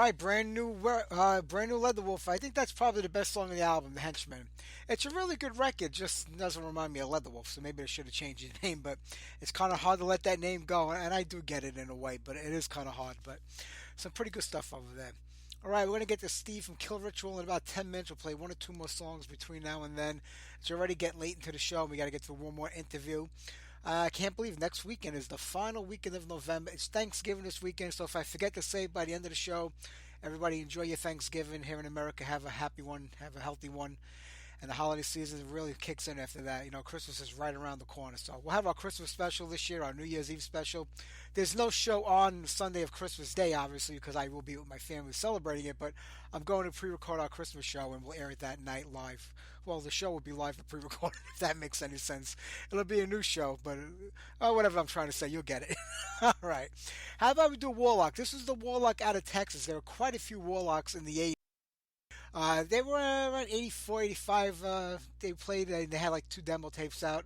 S2: right, brand new Leatherwolf. I think that's probably the best song on the album, The Henchman. It's a really good record. Just doesn't remind me of Leatherwolf, so maybe I should have changed the name. But it's kind of hard to let that name go, and I do get it in a way, but it is kind of hard. But some pretty good stuff over there. All right, we're gonna get to Steve from Kill Ritual in about 10 minutes. We'll play one or two more songs between now and then. It's already getting late into the show, and we got to get to one more interview. I can't believe next weekend is the final weekend of November. It's Thanksgiving this weekend, so if I forget to say by the end of the show, everybody enjoy your Thanksgiving here in America. Have a happy one, have a healthy one. And the holiday season really kicks in after that. You know, Christmas is right around the corner. So we'll have our Christmas special this year, our New Year's Eve special. There's no show on Sunday of Christmas Day, obviously, because I will be with my family celebrating it. But I'm going to pre-record our Christmas show, and we'll air it that night live. Well, the show will be live but pre-recorded, if that makes any sense. It'll be a new show, but whatever I'm trying to say, you'll get it. All right. How about we do Warlock? This is the Warlock out of Texas. There were quite a few Warlocks in the 80s. They were around 84, 85. They played, they had like two demo tapes out.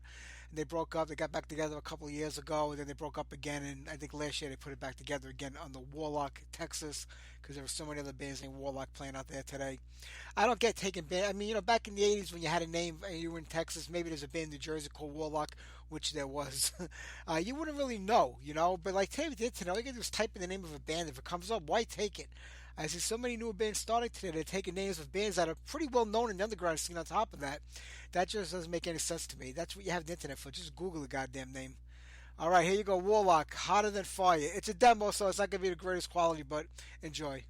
S2: And they broke up. They got back together a couple of years ago, and then they broke up again. And I think last year they put it back together again on the Warlock, Texas, because there were so many other bands named Warlock playing out there today. I don't get taking band. I mean, you know, back in the 80s when you had a name and you were in Texas, maybe there's a band in New Jersey called Warlock, which there was. You wouldn't really know, you know. But like today we did today, all you can do is type in the name of a band. If it comes up, why take it? I see so many new bands starting today. They're taking names of bands that are pretty well known in the underground scene on top of that. That just doesn't make any sense to me. That's what you have the internet for. Just Google the goddamn name. All right, here you go. Warlock, Hotter Than Fire. It's a demo, so it's not going to be the greatest quality, but enjoy.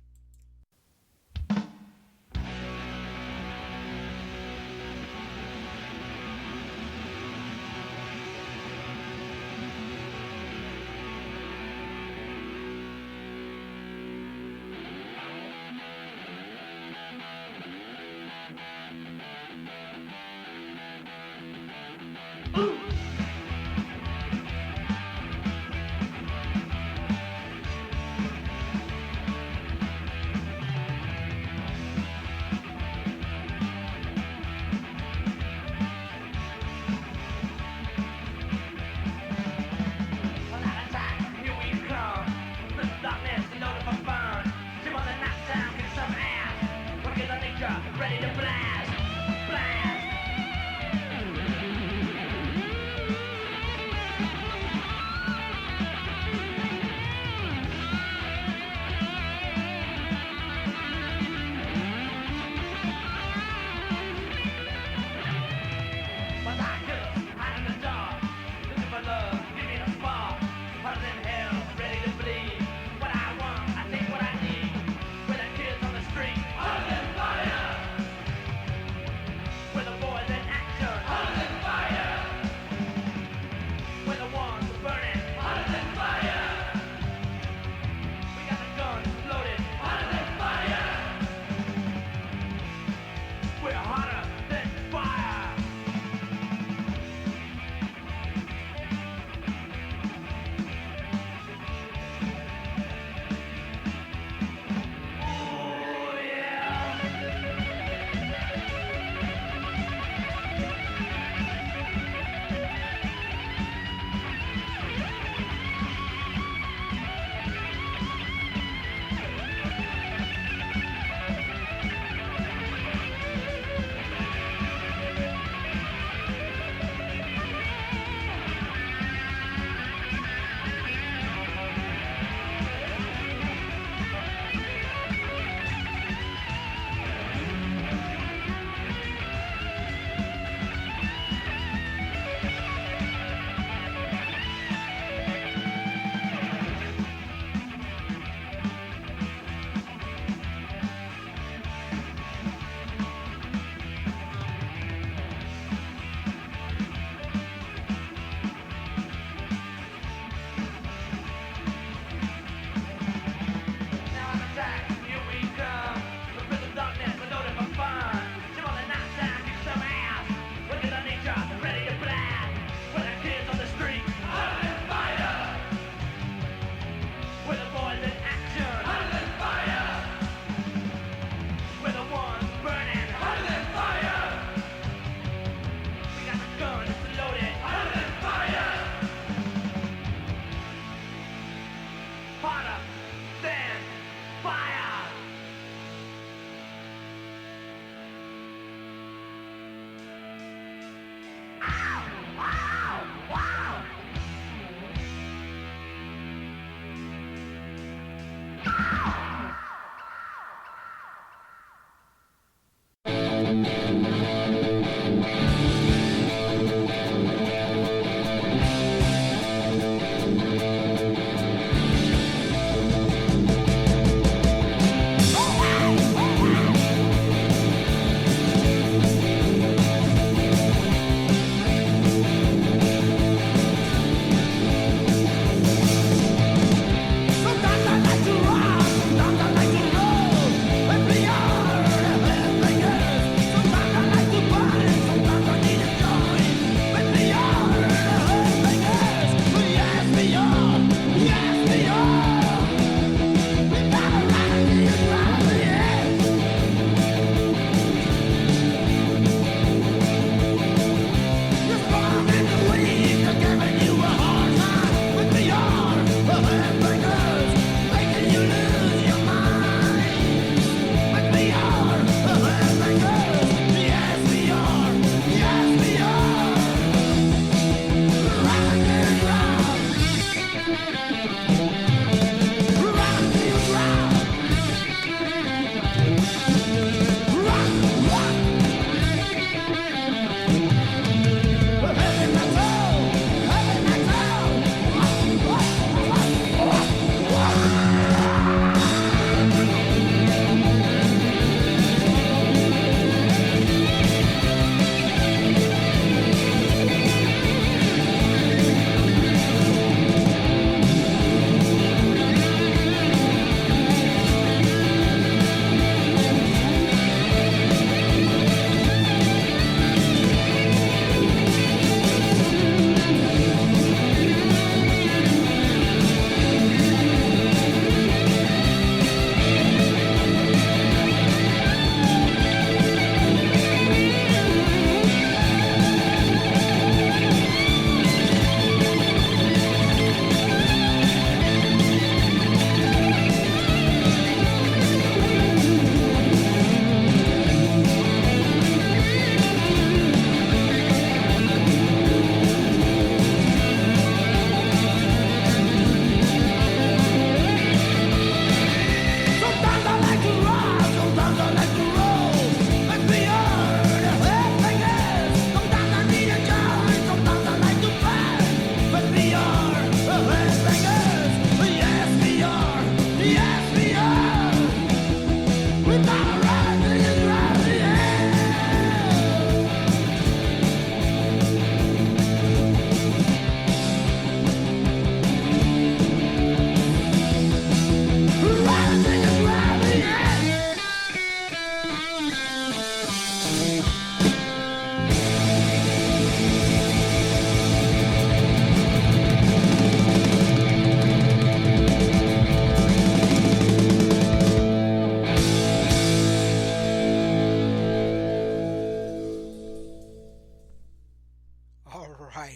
S5: Ready to blast, blast.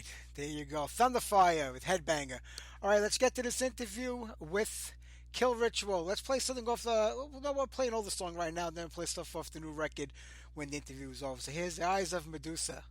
S2: right. There you go. Thunderfire with Headbanger. All right, let's get to this interview with Kill Ritual. Let's play something off the. No, we're playing all the song right now, then play stuff off the new record when the interview is over. So here's The Eyes of Medusa.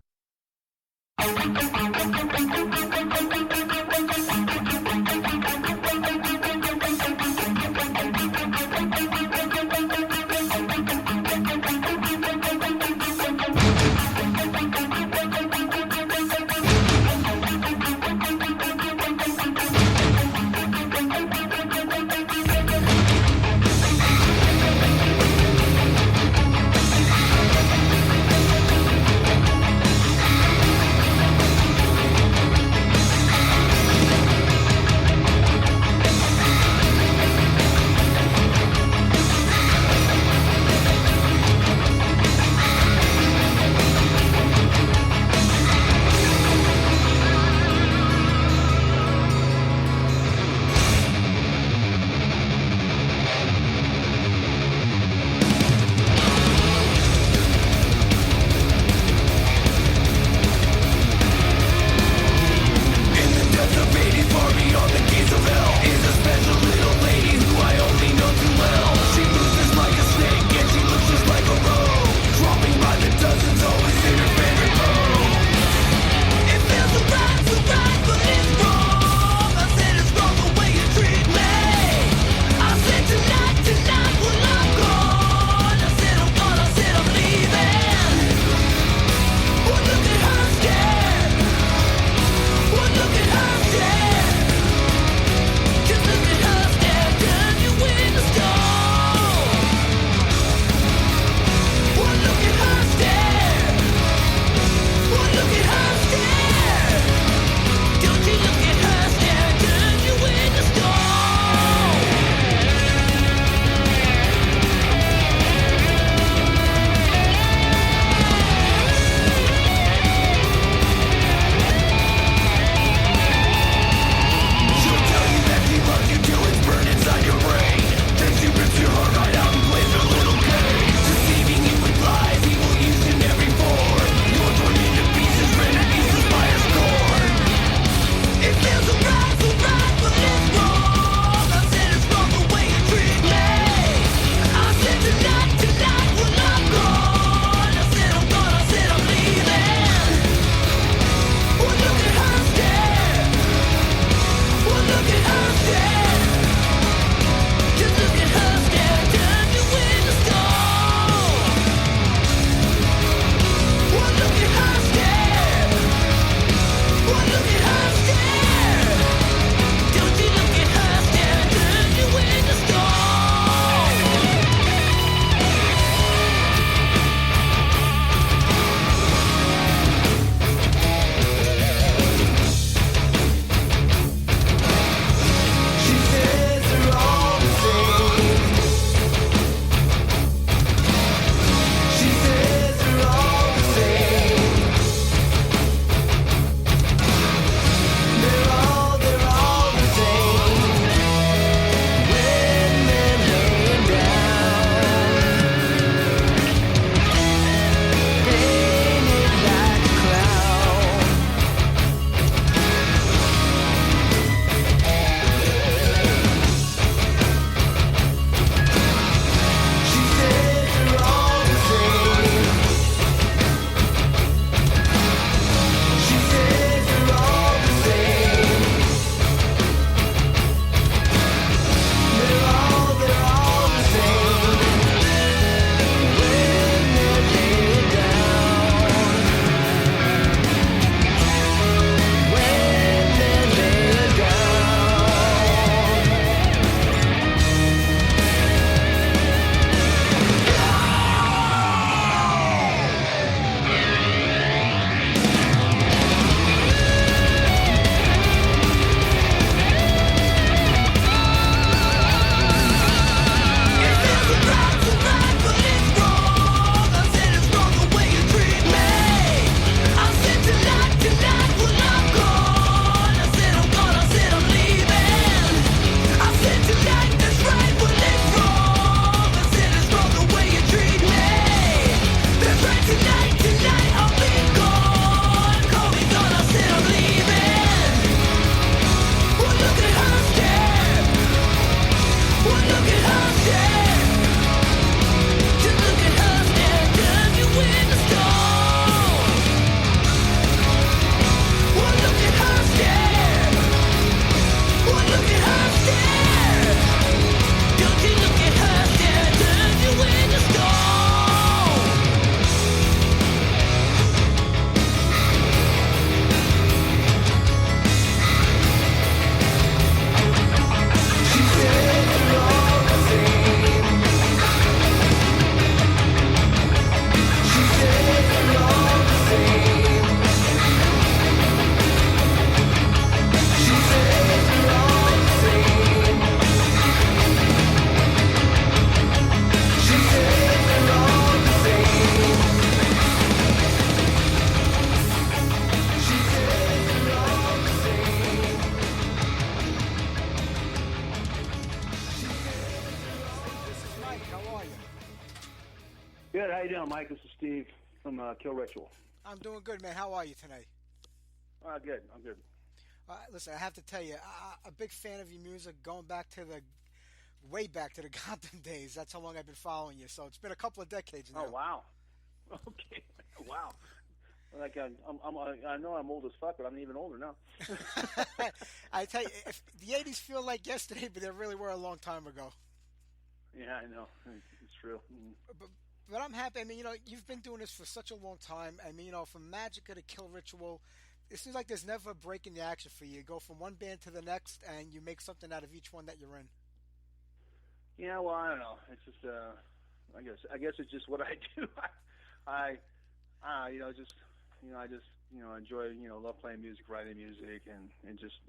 S6: Good. How you doing, Mike? This is Steve from Kill Ritual.
S2: I'm doing good, man. How are you tonight?
S6: Good. I'm good.
S2: Listen, I have to tell you, a big fan of your music, going back to way back to the Compton days. That's how long I've been following you. So it's been a couple of decades now.
S6: Oh wow. Okay. Wow. Like I know I'm old as fuck, but I'm even older now.
S2: I tell you, if the '80s feel like yesterday, but they really were a long time ago.
S6: Yeah, I know. It's true.
S2: But I'm happy. I mean, you've been doing this for such a long time. I mean, from Magica to Kill Ritual, it seems like there's never a break in the action for you. You go from one band to the next, and you make something out of each one that you're in.
S6: Yeah, well, I don't know. It's just, I guess it's just what I do. I enjoy, love playing music, writing music, and just,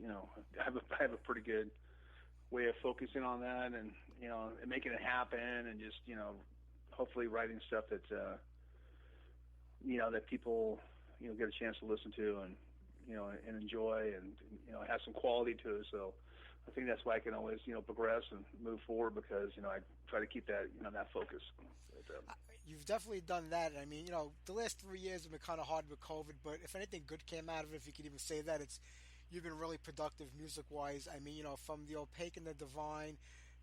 S6: I have a pretty good way of focusing on that, and and making it happen, and just, hopefully writing stuff that, that people, get a chance to listen to, and and enjoy, and have some quality to it. So I think that's why I can always progress and move forward, because I try to keep that that focus.
S2: You've definitely done that. I mean, the last 3 years have been kind of hard with COVID, but if anything good came out of it, if you could even say that, you've been really productive music-wise. I mean, from The Opaque and the Divine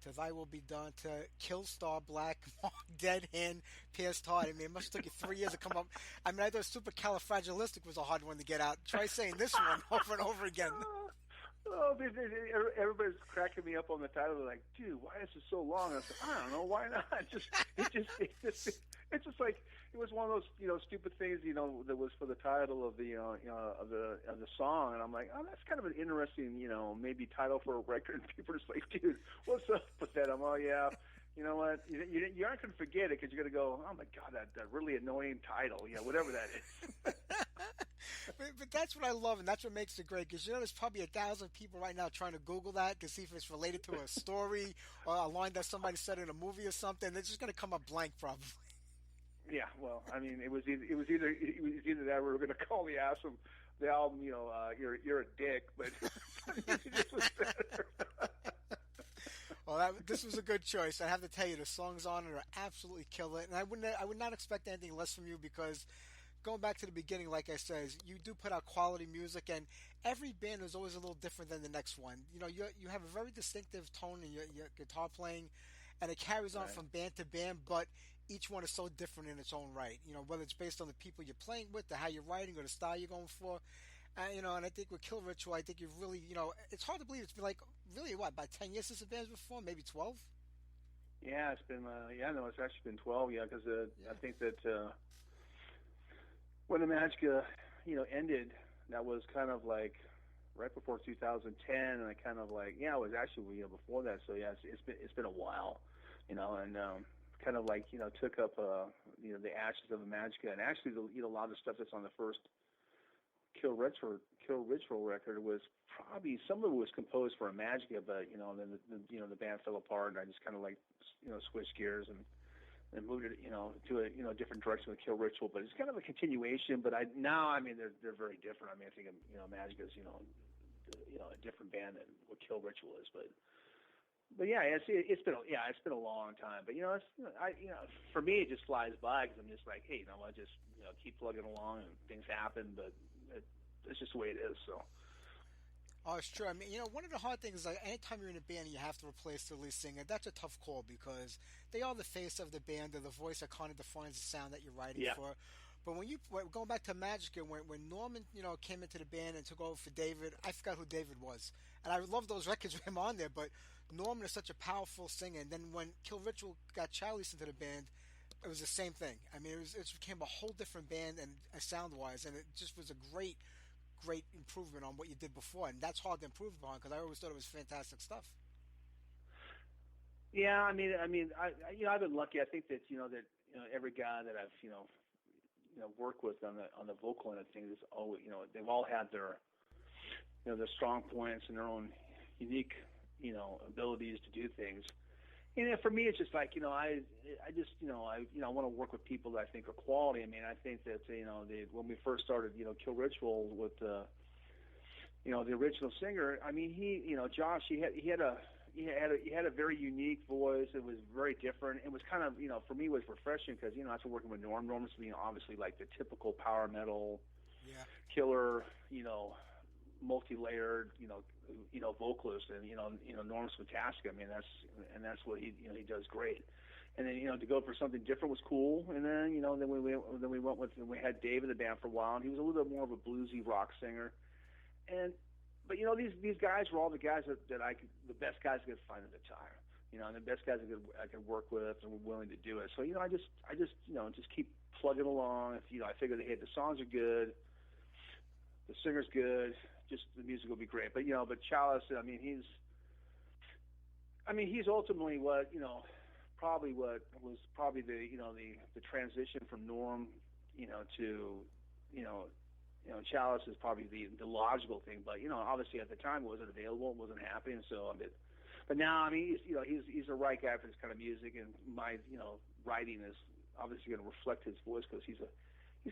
S2: to Thy Will Be Done to Kill Star Black, Dead Hand, Pierced Heart. I mean, it must have took you 3 years to come up. I mean, I thought Supercalifragilistic was a hard one to get out. Try saying this one over and over again.
S6: Oh, everybody's cracking me up on the title. They're like, dude, why is it so long? I said, I don't know, why not? It's just like, it was one of those stupid things that was for the title of the of the song, and I'm like, oh, that's kind of an interesting maybe title for a record. And people are just like, dude, what's up with that? I'm, oh yeah. You know what? You aren't going to forget it, because you're going to go, oh my God, that really annoying title, whatever that is.
S2: But that's what I love, and that's what makes it great, because there's probably 1,000 people right now trying to Google that to see if it's related to a story or a line that somebody said in a movie or something. It's just going to come up blank, probably.
S6: Yeah, well, I mean, it was either that, or we were going to call the album, you're a dick, but this was better.
S2: Well, this was a good choice. I have to tell you, the songs on it are absolutely killer, and I would not expect anything less from you, because going back to the beginning, like I said, you do put out quality music, and every band is always a little different than the next one. You have a very distinctive tone in your guitar playing, and it carries on from band to band, but each one is so different in its own right. Whether it's based on the people you're playing with, how you're writing, or the style you're going for. And I think with Kill Ritual, I think you've really, it's hard to believe it's been like, really, about 10 years since the band's before, maybe 12?
S6: Yeah, it's been, it's actually been 12, because I think that when the Magica, ended, that was kind of like right before 2010, and I kind of like, it was actually, before that, so yeah, it's been a while, and kind of like, took up, the ashes of the Magica, and actually, a lot of the stuff that's on the first Kill Ritual record was probably, some of it was composed for a Magica, but then the band fell apart, and I just kind of like switched gears and moved it to a different direction with Kill Ritual. But it's kind of a continuation. But they're very different. I mean, I think Magica's a different band than what Kill Ritual is. But yeah, it's been a long time. But for me it just flies by, because I'm just like, hey, I just keep plugging along, and things happen, but it's just the way it is. So.
S2: Oh, it's true. I mean, one of the hard things is, like, anytime you're in a band and you have to replace the lead singer, that's a tough call, because they are the face of the band, or the voice that kind of defines the sound that you're writing for. But going back to Magica, when Norman, came into the band and took over for David, I forgot who David was, and I love those records with him on there. But Norman is such a powerful singer, and then when Kill Ritual got Charlize into the band, it was the same thing. I mean, it became a whole different band, and sound-wise, and it just was a great improvement on what you did before, and that's hard to improve upon, because I always thought it was fantastic stuff.
S6: Yeah, I've been lucky. I think that every guy that I've worked with on the vocal end of things is always they've all had their their strong points and their own unique abilities to do things. And for me, it's just like, I want to work with people that I think are quality. I mean, I think that, when we first started, Kill Ritual with, the original singer, I mean, Josh, he had a he had a very unique voice. It was very different. It was kind of, for me, it was refreshing because, after working with Norm, Norm's, obviously like the typical power metal killer, multi-layered, vocalist, and Norm's fantastic. I mean, that's what he does great. And then, to go for something different was cool. And then, then we had Dave in the band for a while, and he was a little bit more of a bluesy rock singer. But these guys were all the guys that the best guys I could find at the time, and the best guys I could work with and were willing to do it. So I just keep plugging along. If I figure that, hey, the songs are good, the singer's good, just the music will be great. But but Chalice, he's ultimately what probably what was probably the transition from Norm, to Chalice is probably the logical thing, but obviously at the time it wasn't available, it wasn't happening. So but now he's the right guy for this kind of music, and my writing is obviously going to reflect his voice because he's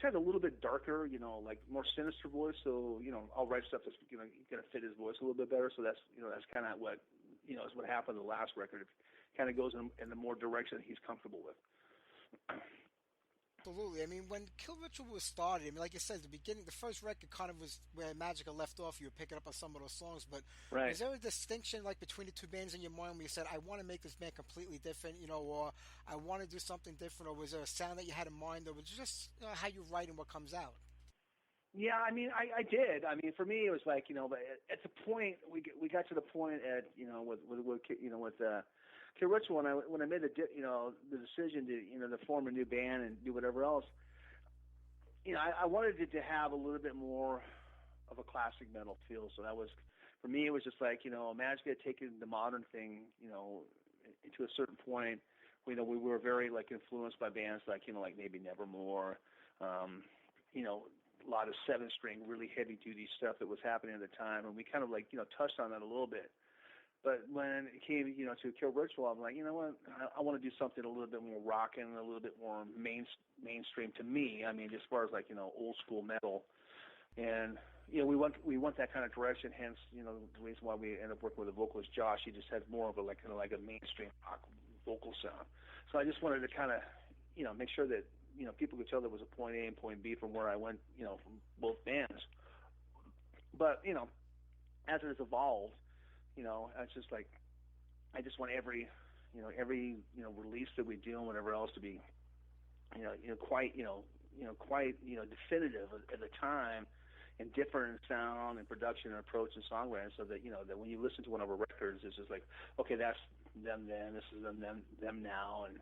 S6: had a little bit darker, like more sinister voice. So I'll write stuff that's going to fit his voice a little bit better. So that's that's kind of what is what happened in the last record. It kind of goes in the more direction he's comfortable with.
S2: Absolutely. I mean, when Kill Ritual was started, like you said, the first record kind of was where Magica left off. You were picking up on some of those songs, but is there a distinction like between the two bands in your mind where you said, I want to make this band completely different, or I want to do something different, or was there a sound that you had in mind, or was it just how you write and what comes out?
S6: Yeah, I did. For me, it was like, but at the point we got to the point at with Kill Ritual, when I made the decision to form a new band and do whatever else, I wanted it to have a little bit more of a classic metal feel. So that was, for me, it was just like, Magica had taken the modern thing, to a certain point. We were very like influenced by bands like like maybe Nevermore, a lot of 7-string, really heavy duty stuff that was happening at the time, and we kind of like touched on that a little bit. But when it came, to Kill Ritual, I'm like, what? I want to do something a little bit more rockin', a little bit more mainstream to me. As far as like, old school metal. And, we went that kind of direction. Hence, the reason why we ended up working with the vocalist Josh. He just had more of a like a mainstream rock vocal sound. So I just wanted to kind of, make sure that people could tell there was a point A and point B from where I went, from both bands. But as it has evolved, it's just like I just want every release that we do and whatever else to be, quite definitive at the time, and different in sound and production and approach and songwriting, so that that when you listen to one of our records, it's just like, okay, that's them then, this is them now, and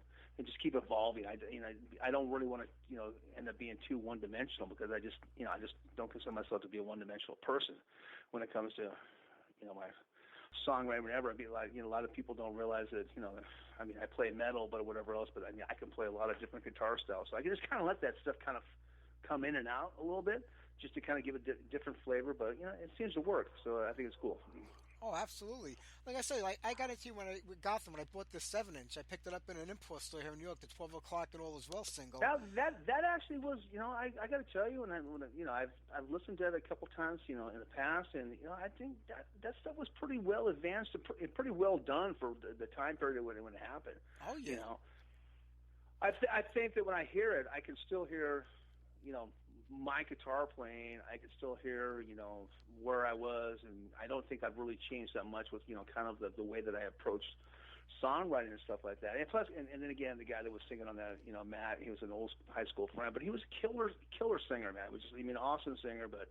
S6: just keep evolving. I don't really want to end up being too one dimensional, because I just don't consider myself to be a one dimensional person when it comes to my songwriting, whatever. I'd be like, a lot of people don't realize that, I play metal, but whatever else, but I can play a lot of different guitar styles. So I can just kind of let that stuff kind of come in and out a little bit, just to kind of give it different flavor. But, it seems to work. So I think it's cool.
S2: Oh, absolutely. Like I said, I got into you with Gotham when I bought this 7-inch. I picked it up in an import store here in New York, the 12 O'Clock and All Is Well single.
S6: That actually was, I got to tell you, I've listened to it a couple times, in the past, and I think that stuff was pretty well advanced and pretty well done for the time period when it happened.
S2: Oh yeah.
S6: I think that when I hear it, I can still hear, my guitar playing. I can still hear, where I was, and I don't think I've really changed that much with, kind of the way that I approached songwriting and stuff like that. And plus, and then again, the guy that was singing on that, Matt, he was an old high school friend, but he was a killer singer, man. Which is, awesome singer, but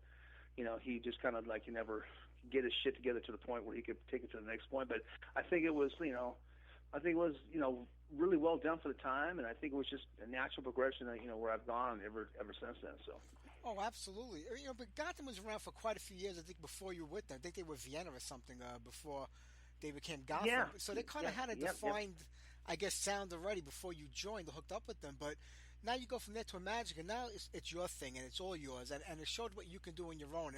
S6: he just kind of like, he never get his shit together to the point where he could take it to the next point. But I think it was, really well done for the time, and I think it was just a natural progression that, where I've gone ever since then. So.
S2: Oh, absolutely. But Gotham was around for quite a few years. I think before you were with them. I think they were Vienna or something before they became Gotham.
S6: Yeah.
S2: So they kind of had a defined, I guess, sound already before you joined or hooked up with them. But now you go from there to a Magic, and now it's your thing, and it's all yours, and it showed what you can do on your own.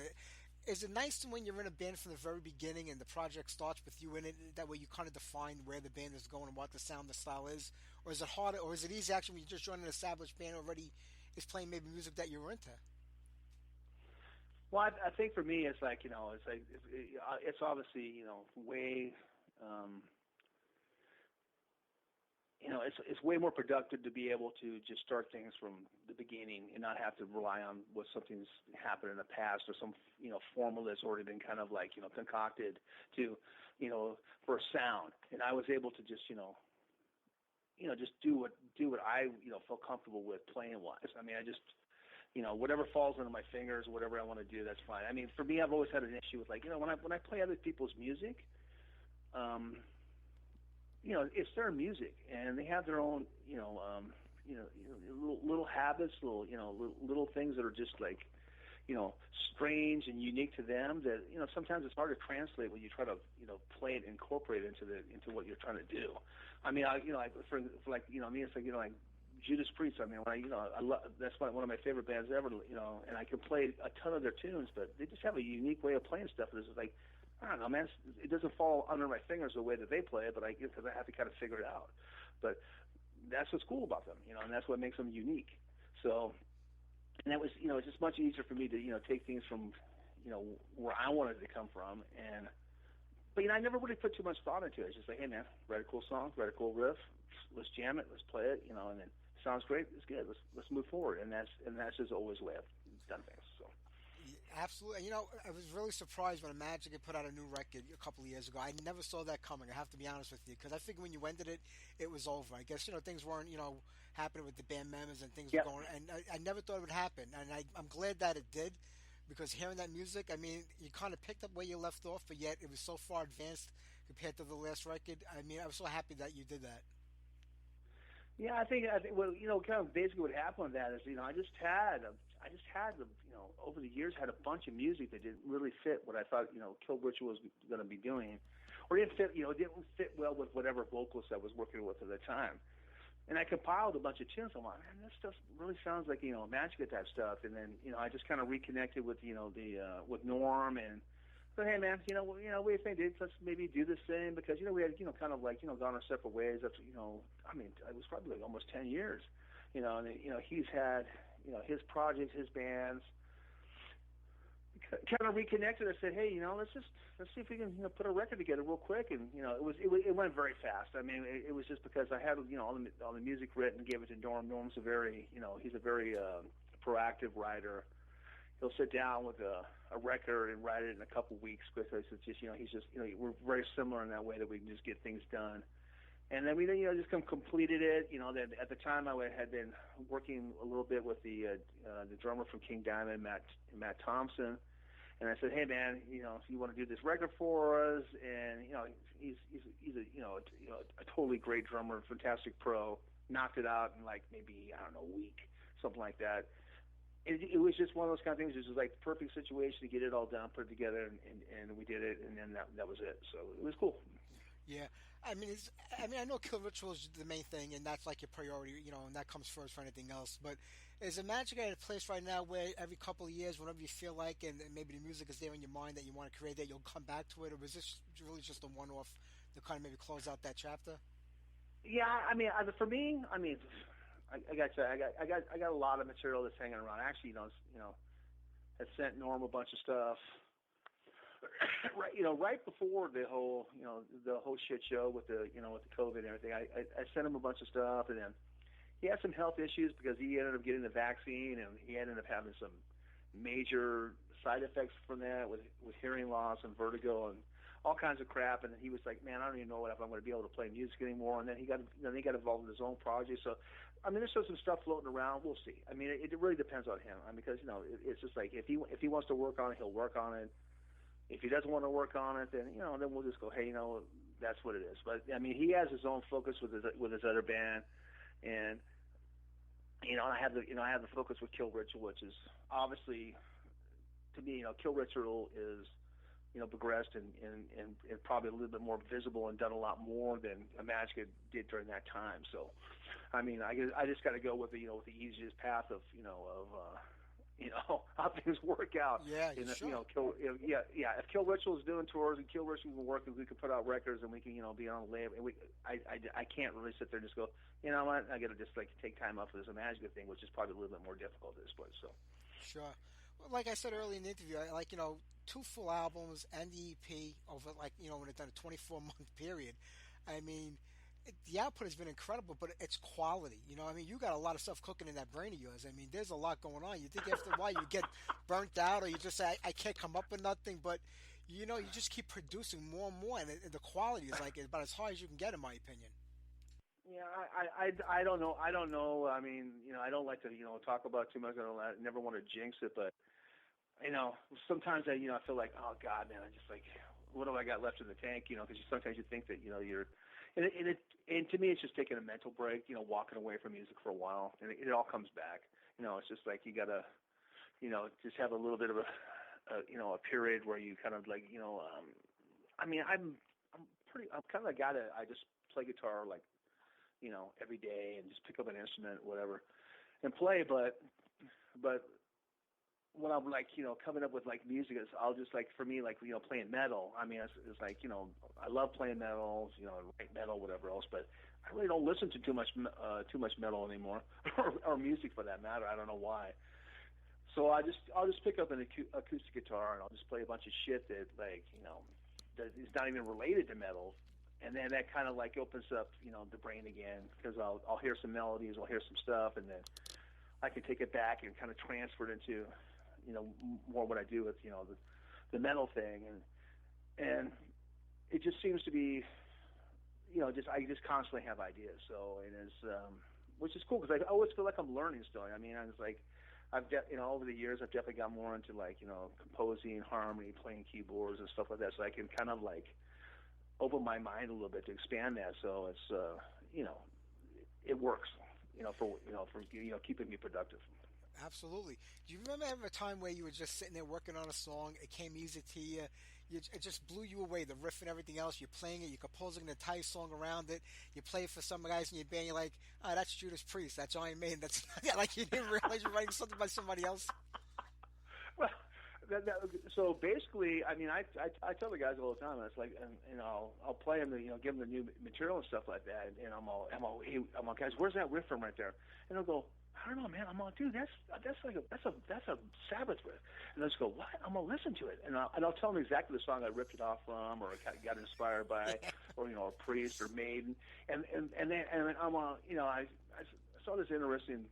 S2: Is it nice when you're in a band from the very beginning and the project starts with you in it? That way you kind of define where the band is going and what the sound, the style is? Or is it harder, or is it easy actually when you just join an established band already is playing maybe music that you're into?
S6: Well, I think for me, it's like, it's obviously, way, it's way more productive to be able to just start things from the beginning and not have to rely on what something's happened in the past or some formula that's already been kind of like concocted to for a sound. And I was able to just just do what I feel comfortable with playing wise. I mean, I just whatever falls under my fingers, whatever I want to do, that's fine. I mean, for me, I've always had an issue with when I play other people's music, it's their music, and they have their own, little habits, little things that are just like, strange and unique to them. That sometimes it's hard to translate when you try to, play it, incorporate it into what you're trying to do. I mean, for me, it's like Judas Priest. I mean, when I love, that's one of my favorite bands ever. And I can play a ton of their tunes, but they just have a unique way of playing stuff. It's like, I don't know, man. It doesn't fall under my fingers the way that they play it, but because I have to kind of figure it out. But that's what's cool about them, and that's what makes them unique. So, and that was, it's just much easier for me to, take things from, where I wanted it to come from. But I never really put too much thought into it. It's just like, hey, man, write a cool song, write a cool riff, let's jam it, let's play it, and then sounds great, it's good, let's move forward. And that's just always the way I've done things. So.
S2: Absolutely. I was really surprised when Magic had put out a new record a couple of years ago. I never saw that coming. I have to be honest with you, because I figured when you ended it, it was over. I guess things weren't happening with the band members and things were going. And I never thought it would happen. And I'm glad that it did, because hearing that music, I mean, you kind of picked up where you left off, but yet it was so far advanced compared to the last record. I mean, I was so happy that you did that.
S6: Yeah, I think well, kind of basically what happened with that is, I just had over the years had a bunch of music that didn't really fit what I thought, Kill Ritual was going to be doing, or didn't fit well with whatever vocalist I was working with at the time. And I compiled a bunch of tunes. I'm like, man, this stuff really sounds like, Magica type stuff. And then, I just kind of reconnected with, with Norm and said, hey, man, what do you think, dude? Let's maybe do this thing, because, we had, kind of like, gone our separate ways. After, I mean, it was probably like almost 10 years, and, he's had, his projects, his bands, kind of reconnected. I said, hey, let's see if we can, put a record together real quick. And, it went very fast. I mean, it was just because I had, all the music written, gave it to Norm. Norm's a very, he's a very proactive writer. He'll sit down with a record and write it in a couple weeks because it's just, he's just, we're very similar in that way that we can just get things done. And then we, just completed it. That at the time I had been working a little bit with the drummer from King Diamond, Matt Thompson. And I said, hey, man, if you want to do this record for us, and he's a totally great drummer, fantastic pro, knocked it out in like maybe, I don't know, a week, something like that. It was just one of those kind of things. It was like the perfect situation to get it all done, put it together, and we did it, and then that was it. So it was cool.
S2: Yeah, I mean, I know Kill Ritual is the main thing, and that's like your priority, and that comes first for anything else. But is it Magic at a place right now where every couple of years, whenever you feel like, and maybe the music is there in your mind that you want to create, that you'll come back to it, or was this really just a one-off to kind of maybe close out that chapter?
S6: Yeah, I mean, for me, I mean, I got a lot of material that's hanging around. Actually, had sent Norm a bunch of stuff. Right before the whole shit show with the COVID and everything, I sent him a bunch of stuff, and then he had some health issues because he ended up getting the vaccine, and he ended up having some major side effects from that with hearing loss and vertigo and all kinds of crap. And he was like, man, I don't even know if I'm going to be able to play music anymore. And then he got involved in his own project. So, I mean, there's still some stuff floating around. We'll see. I mean, it really depends on him. I mean, because it's just like if he wants to work on it, he'll work on it. If he doesn't want to work on it, then then we'll just go, hey, that's what it is. But I mean, he has his own focus with his other band, and I have the focus with Kill Ritual, which is obviously, to me, Kill Ritual is progressed and probably a little bit more visible and done a lot more than Magica did during that time. So, I mean, I just got to go with the easiest path of how things work out.
S2: Yeah,
S6: sure. If Kill Ritual is doing tours and Kill Ritual is working, we can put out records and we can be on the label. And I can't really sit there and just go, what, I got to just like take time off for this Magica thing, which is probably a little bit more difficult at this point. So.
S2: Sure. Like I said earlier in the interview, like, 2 full albums and the EP over, like, when it's done a 24-month period. I mean, the output has been incredible, but it's quality. I mean, you got a lot of stuff cooking in that brain of yours. I mean, there's a lot going on. You think after a while you get burnt out, or you just say, I can't come up with nothing, but you just keep producing more and more, and the quality is like about as high as you can get, in my opinion.
S6: Yeah, I don't know. I don't know. I mean, I don't like to, talk about too much. I never want to jinx it, but sometimes I feel like, oh God, man, I just like, what have I got left in the tank? Because sometimes you think that, you're, and to me, it's just taking a mental break. Walking away from music for a while, and it all comes back. It's just like you gotta, just have a little bit of a period where you kind of like, I mean, I'm kind of a guy that I just play guitar like, every day and just pick up an instrument, whatever, and play. But when I'm like, coming up with like music, I'll just like, for me, like, playing metal. I mean, it's like, I love playing metal, write metal, whatever else, but I really don't listen to too much metal anymore, or music for that matter. I don't know why. So I'll just pick up an acoustic guitar and I'll just play a bunch of shit that, like, that is not even related to metal. And then that kind of like opens up, the brain again, because I'll hear some melodies, I'll hear some stuff, and then I can take it back and kind of transfer it into, more what I do with, the metal thing, and it just seems to be, I just constantly have ideas. So it is, which is cool because I always feel like I'm learning still. I mean, I was like, over the years I've definitely got more into like, composing, harmony, playing keyboards and stuff like that. So I can kind of like open my mind a little bit to expand that. So it's, it works, for keeping me productive.
S2: Absolutely. Do you remember ever a time where you were just sitting there working on a song, it came easy to you, it just blew you away, the riff and everything else, you're playing it, you're composing an entire song around it, you play it for some guys in your band, you're like, that's Judas Priest, that's Iron Maiden, that's like you didn't realize you're writing something by somebody else?
S6: Well, so basically, I mean, I tell the guys all the time. It's like, and I'll play them, give them the new material and stuff like that. And I'm all, guys, where's that riff from right there? And they'll go, I don't know, man. I'm all, dude, that's a Sabbath riff. And they'll just go, what? I'm gonna listen to it, and I'll tell them exactly the song I ripped it off from, or got inspired by, or a Priest or Maiden. And I'm I saw this interesting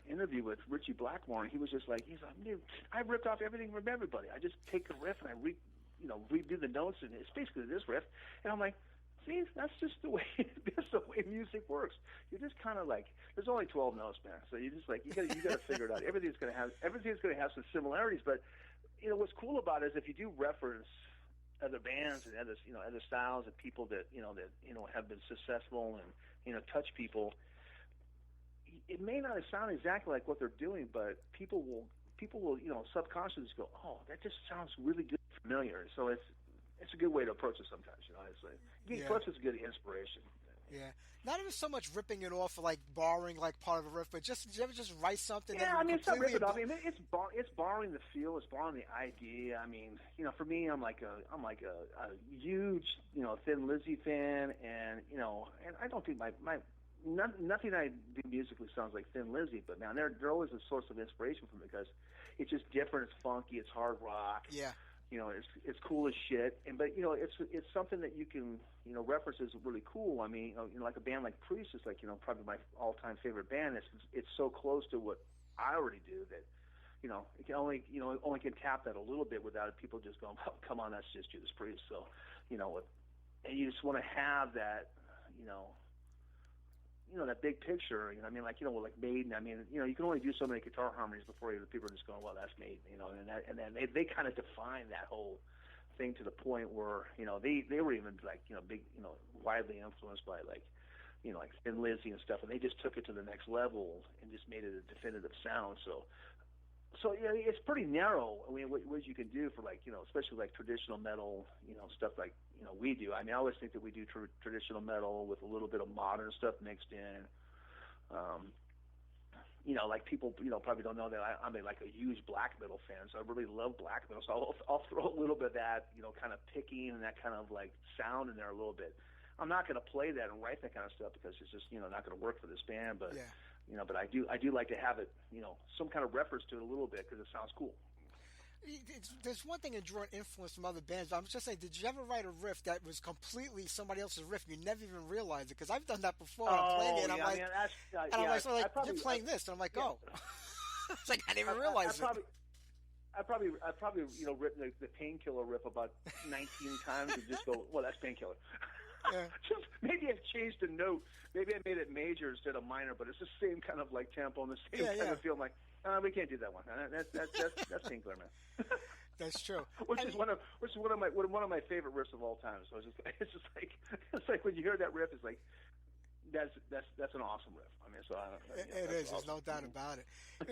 S6: interview with Richie Blackmore, and he was just like, dude, I ripped off everything from everybody. I just take the riff and I redo the notes, and it's basically this riff. And I'm like, see, that's just the way music works. You're just kind of like, there's only 12 notes, man. So you just like, you got to figure it out. Everything's going to have some similarities, but what's cool about it is if you do reference other bands and other styles and people that have been successful and touch people. It may not sound exactly like what they're doing, but people will subconsciously go, oh, that just sounds really good, familiar. So it's a good way to approach it sometimes, honestly. Plus, it's a good inspiration.
S2: Yeah, not even so much ripping it off, or like borrowing like part of a riff, but just did you ever just write something?
S6: Yeah, I mean, it's not ripping it off. I mean, it's borrowing the feel, it's borrowing the idea. I mean, for me, I'm like a huge Thin Lizzy fan, and and I don't think nothing I do musically sounds like Thin Lizzy, but man, they're always a source of inspiration for me because it's just different. It's funky. It's hard rock.
S2: Yeah.
S6: It's cool as shit, but it's something that you can reference as really cool. I mean, like a band like Priest is like probably my all-time favorite band. It's so close to what I already do that it can only can tap that a little bit without people just going, oh, come on, that's just Judas Priest. So and you just want to have that that big picture, I mean, like Maiden, I mean, you can only do so many guitar harmonies before people are just going, well, that's Maiden, and then they kind of define that whole thing to the point where, they were even like, big, widely influenced by like Thin Lizzy and stuff, and they just took it to the next level and just made it a definitive sound. So it's pretty narrow. I mean, what you can do for like, especially like traditional metal, stuff like, we do. I mean, I always think that we do traditional metal with a little bit of modern stuff mixed in. Like people, probably don't know that I'm like a huge black metal fan, so I really love black metal. So I'll throw a little bit of that, kind of picking and that kind of like sound in there a little bit. I'm not going to play that and write that kind of stuff because it's just, not going to work for this band. But,
S2: yeah.
S6: But I do like to have it, some kind of reference to it a little bit because it sounds cool.
S2: There's one thing in drawing influence from other bands. But I'm just saying, did you ever write a riff that was completely somebody else's riff? You never even realized it because I've done that before. I'm playing it, and I'm like, you're playing this, and I'm like, oh, it's like I didn't even realize it.
S6: I probably written the Painkiller riff about 19 times and just go, well, that's Painkiller.
S2: Yeah.
S6: Just maybe I've changed a note. Maybe I made it major instead of minor, but it's the same kind of like tempo and the same kind of feel. I'm like, we can't do that one. That's Painkiller, man.
S2: That's true.
S6: Which is one of my favorite riffs of all time. So it's like when you hear that riff, it's like that's an awesome riff. I mean, so
S2: it is. Awesome. There's no doubt about it.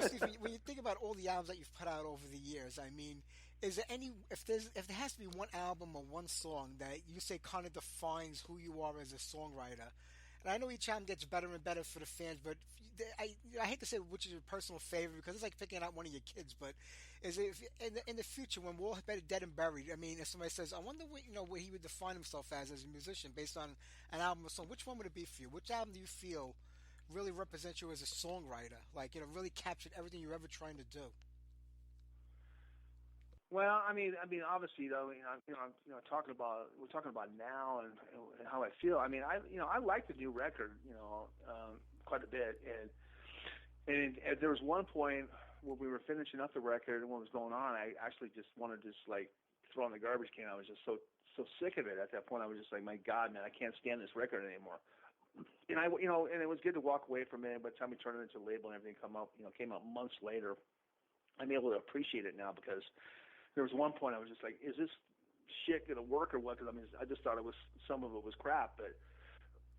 S2: Steve, when you think about all the albums that you've put out over the years, I mean, is there any if there has to be one album or one song that you say kind of defines who you are as a songwriter? And I know each album gets better and better for the fans, but I hate to say which is your personal favorite because it's like picking out one of your kids. But is it in the future when we're all dead and buried? I mean, if somebody says, "I wonder what he would define himself as a musician based on an album or song," which one would it be for you? Which album do you feel really represents you as a songwriter? Like really captured everything you're ever trying to do.
S6: Well, I mean, obviously, though, we're talking about now and how I feel. I mean, I like the new record, quite a bit, and there was one point where we were finishing up the record and what was going on, I actually just wanted to like throw in the garbage can. I was just so sick of it at that point. I was just like, my God, man, I can't stand this record anymore. And and it was good to walk away from it. By the time we turned it into a label and everything came out months later, I'm able to appreciate it now because. There was one point I was just like, is this shit going to work or what? Because, I mean, I just thought some of it was crap. But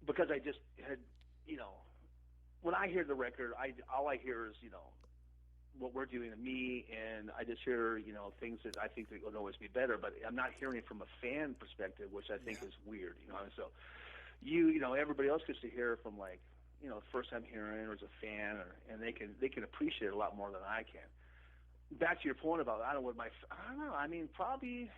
S6: because I just had, when I hear the record, all I hear is, what we're doing to me. And I just hear, things that I think that would always be better. But I'm not hearing it from a fan perspective, which I think is weird, And so everybody else gets to hear it from like, the first time hearing or as a fan and they can appreciate it a lot more than I can. Back to your point about I don't know. I mean, probably.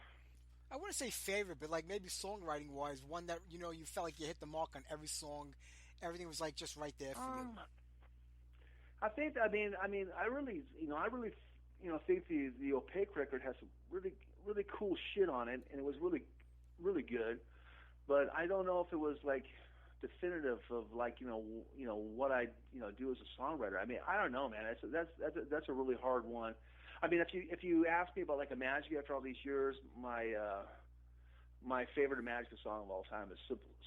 S2: I wouldn't say favorite, but like maybe songwriting wise, one that you felt like you hit the mark on every song, everything was like just right there for you.
S6: I think. I mean, I really think the Opaque record has some really, really cool shit on it, and it was really, really good. But I don't know if it was like definitive of like what I do as a songwriter. I mean, I don't know, man. That's a really hard one. I mean, if you ask me about like Imagica after all these years, my favorite Imagica song of all time is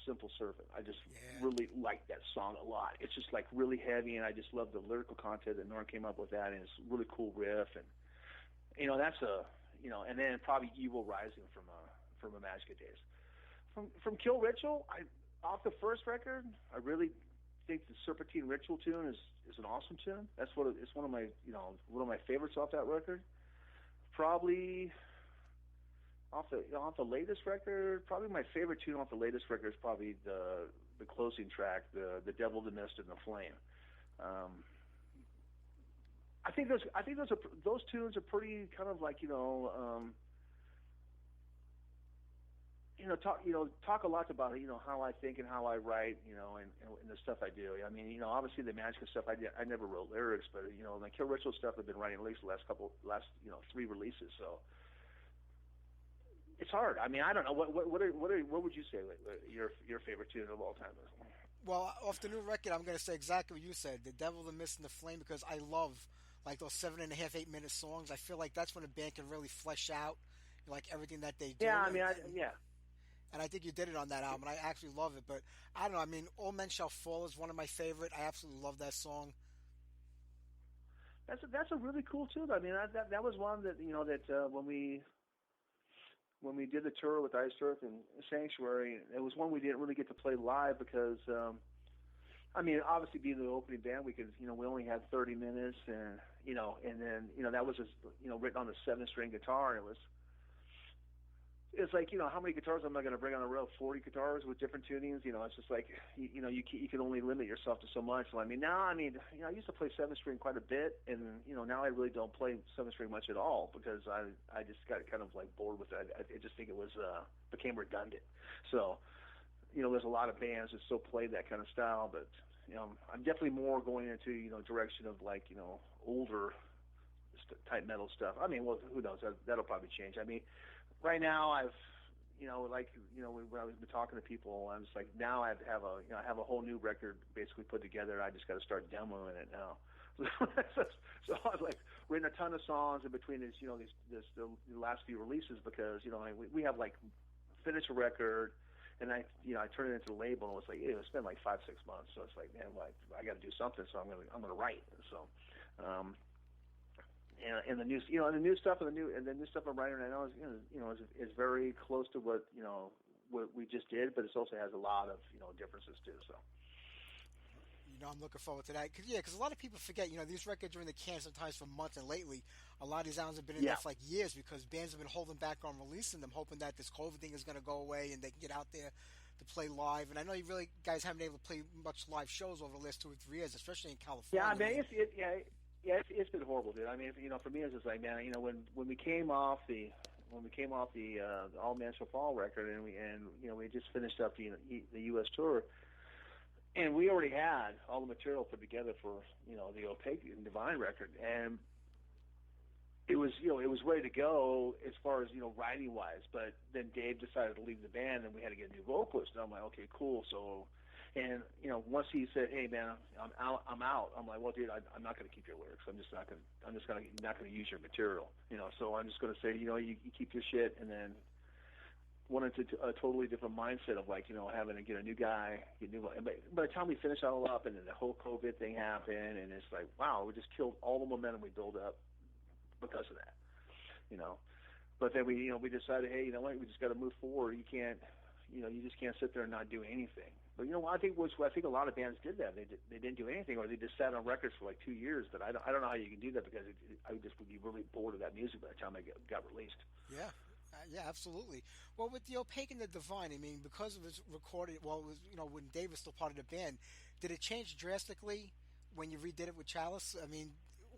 S6: Simple Servant. I just really like that song a lot. It's just like really heavy, and I just love the lyrical content that Norm came up with that, and it's a really cool riff, and that's and then probably Evil Rising from Imagica days. From Kill Ritual, off the first record, I really think the Serpentine Ritual tune is an awesome tune. It's one of my favorites off that record. Probably off the latest record, probably my favorite tune off the latest record is probably the closing track, the Devil, the Mist, and the Flame. I think those tunes are pretty kind of like talk a lot about how I think and how I write, and the stuff I do. I mean, obviously the Magical stuff I never wrote lyrics, but the Kill Ritual stuff I've been writing at least the last 3 releases. So it's hard. I mean, I don't know what would you say your favorite tune of all time is?
S2: Well, off the new record, I'm going to say exactly what you said: "The Devil, the Mist, and the Flame," because I love like those 7.5, 8 minute songs. I feel like that's when a band can really flesh out like everything that they do.
S6: Yeah, I mean,
S2: And I think you did it on that album, and I actually love it. But I don't know. I mean, All Men Shall Fall is one of my favorite. I absolutely love that song.
S6: That's a really cool tune. I mean, that was one that when we did the tour with Ice Earth and Sanctuary, it was one we didn't really get to play live because I mean, obviously being the opening band, we could we only had 30 minutes, and and then that was just written on the 7-string guitar, and it's like, how many guitars am I going to bring on the road? 40 guitars with different tunings. It's just like, you can only limit yourself to so much. So, I mean, I used to play 7-string quite a bit, and, now I really don't play 7-string much at all because I just got kind of like bored with it. I just think it was, became redundant. So, there's a lot of bands that still play that kind of style, but, I'm definitely more going into, direction of like, older type metal stuff. I mean, well, who knows? That'll probably change. I mean, right now I've, when I was talking to people, I'm just like, now I have a whole new record basically put together. I just got to start demoing it now. So I've like written a ton of songs in between the last few releases because we have like finished a record, and I turned it into a label, and it was like it's been like 5-6 months. So it's like, man, like I got to do something. So I'm gonna write. So. And the new, the new stuff and the new stuff I'm writing right now is very close to what we just did, but it also has a lot of differences too. So.
S2: I'm looking forward to that. Because a lot of people forget, these records are in the can sometimes for months, and lately, a lot of these albums have been in there for like years because bands have been holding back on releasing them, hoping that this COVID thing is going to go away and they can get out there to play live. And I know you guys haven't been able to play much live shows over the last 2 or 3 years, especially in California.
S6: Yeah, man, it's been horrible, dude. I mean, for me, it's just like, man, when we came off the All Man Shall Fall record, and we just finished up the U.S. tour. And we already had all the material put together for the Opaque and Divine record, and it was ready to go as far as writing wise. But then Dave decided to leave the band, and we had to get a new vocalist. And I'm like, okay, cool. So, and once he said, hey man, I'm out. I'm like, well, dude, I'm not going to keep your lyrics. I'm not going to use your material. So I'm just going to say, you keep your shit, and then went into a totally different mindset of like, having to get a new guy, but by the time we finished it all up and then the whole COVID thing happened, and it's like, wow, we just killed all the momentum we built up because of that, But then we decided, hey, we just got to move forward. You can't, you just can't sit there and not do anything. But I think a lot of bands did that. They didn't do anything, or they just sat on records for like 2 years. But I don't know how you can do that because I just would be really bored of that music by the time it got released.
S2: Yeah. Yeah, absolutely. Well, with the Opaque and the Divine, I mean, because it was recorded, it was, when Dave was still part of the band, did it change drastically when you redid it with Chalice? I mean,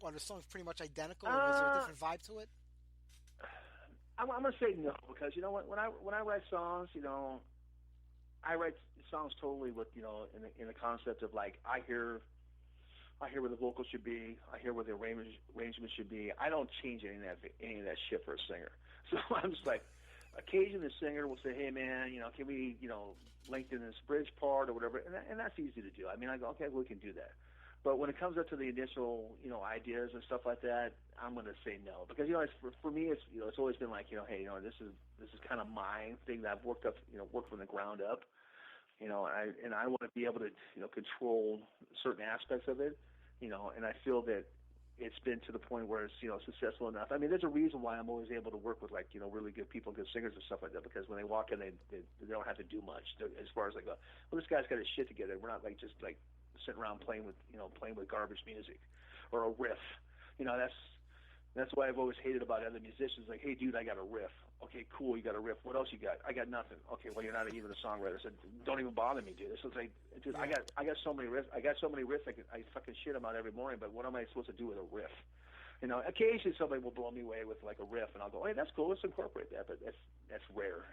S2: are the songs pretty much identical, or was there a different vibe to it?
S6: I'm going to say no, because when I write songs, I write songs totally with in the concept of like I hear where the vocals should be. I hear where the arrangement should be. I don't change any of that shit for a singer. So I'm just like, occasionally the singer will say, hey man, can we lengthen this bridge part or whatever, and that's easy to do. I mean, I go, okay, we can do that. But when it comes up to the initial ideas and stuff like that, I'm going to say no, because for me it's always been like, hey, this is kind of my thing that I've worked from the ground up. And I want to be able to control certain aspects of it, and I feel that it's been to the point where it's successful enough. I mean, there's a reason why I'm always able to work with like really good people, good singers and stuff like that, because when they walk in, they don't have to do much as far as like, well, this guy's got his shit together. We're not like just like sitting around playing with garbage music or a riff. That's why I've always hated about other musicians. Like, hey, dude, I got a riff. Okay, cool, you got a riff. What else you got? I got nothing. Okay, well, you're not even a songwriter. I said, don't even bother me, dude. So it's like, dude, I got so many riffs. I fucking shit them out every morning. But what am I supposed to do with a riff? Occasionally somebody will blow me away with like a riff, and I'll go, hey, that's cool. Let's incorporate that. But that's rare,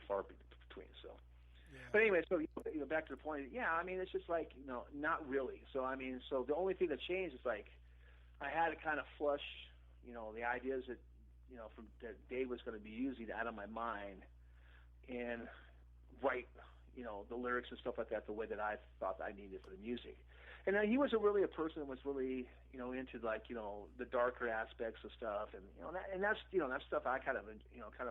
S6: far between. So. Yeah. But anyway, so back to the point. Yeah, I mean, it's just like not really. So I mean, so the only thing that changed is like I had to kind of flush, the ideas that that Dave was going to be using out of my mind, and write the lyrics and stuff like that the way that I thought I needed for the music. And he was a person that was really into like the darker aspects of stuff, and that's stuff I kind of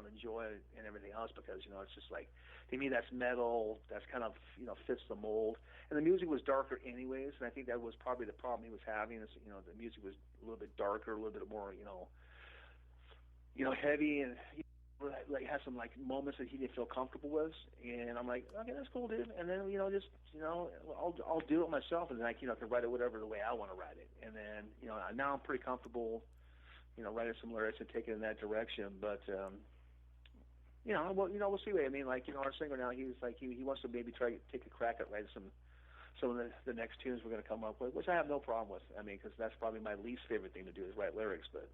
S6: enjoy and everything else, because it's just like, to me that's metal, that's kind of fits the mold. And the music was darker anyways, and I think that was probably the problem he was having is the music was a little bit darker, a little bit more heavy, and like had some like moments that he didn't feel comfortable with, and I'm like, okay, that's cool, dude. And then I'll do it myself, and then I can write it whatever the way I want to write it. And then now I'm pretty comfortable writing some lyrics and taking it in that direction. But we'll see. I mean, like our singer now, he's like he wants to maybe try to take a crack at writing some of the next tunes we're going to come up with, which I have no problem with. I mean, because that's probably my least favorite thing to do is write lyrics, but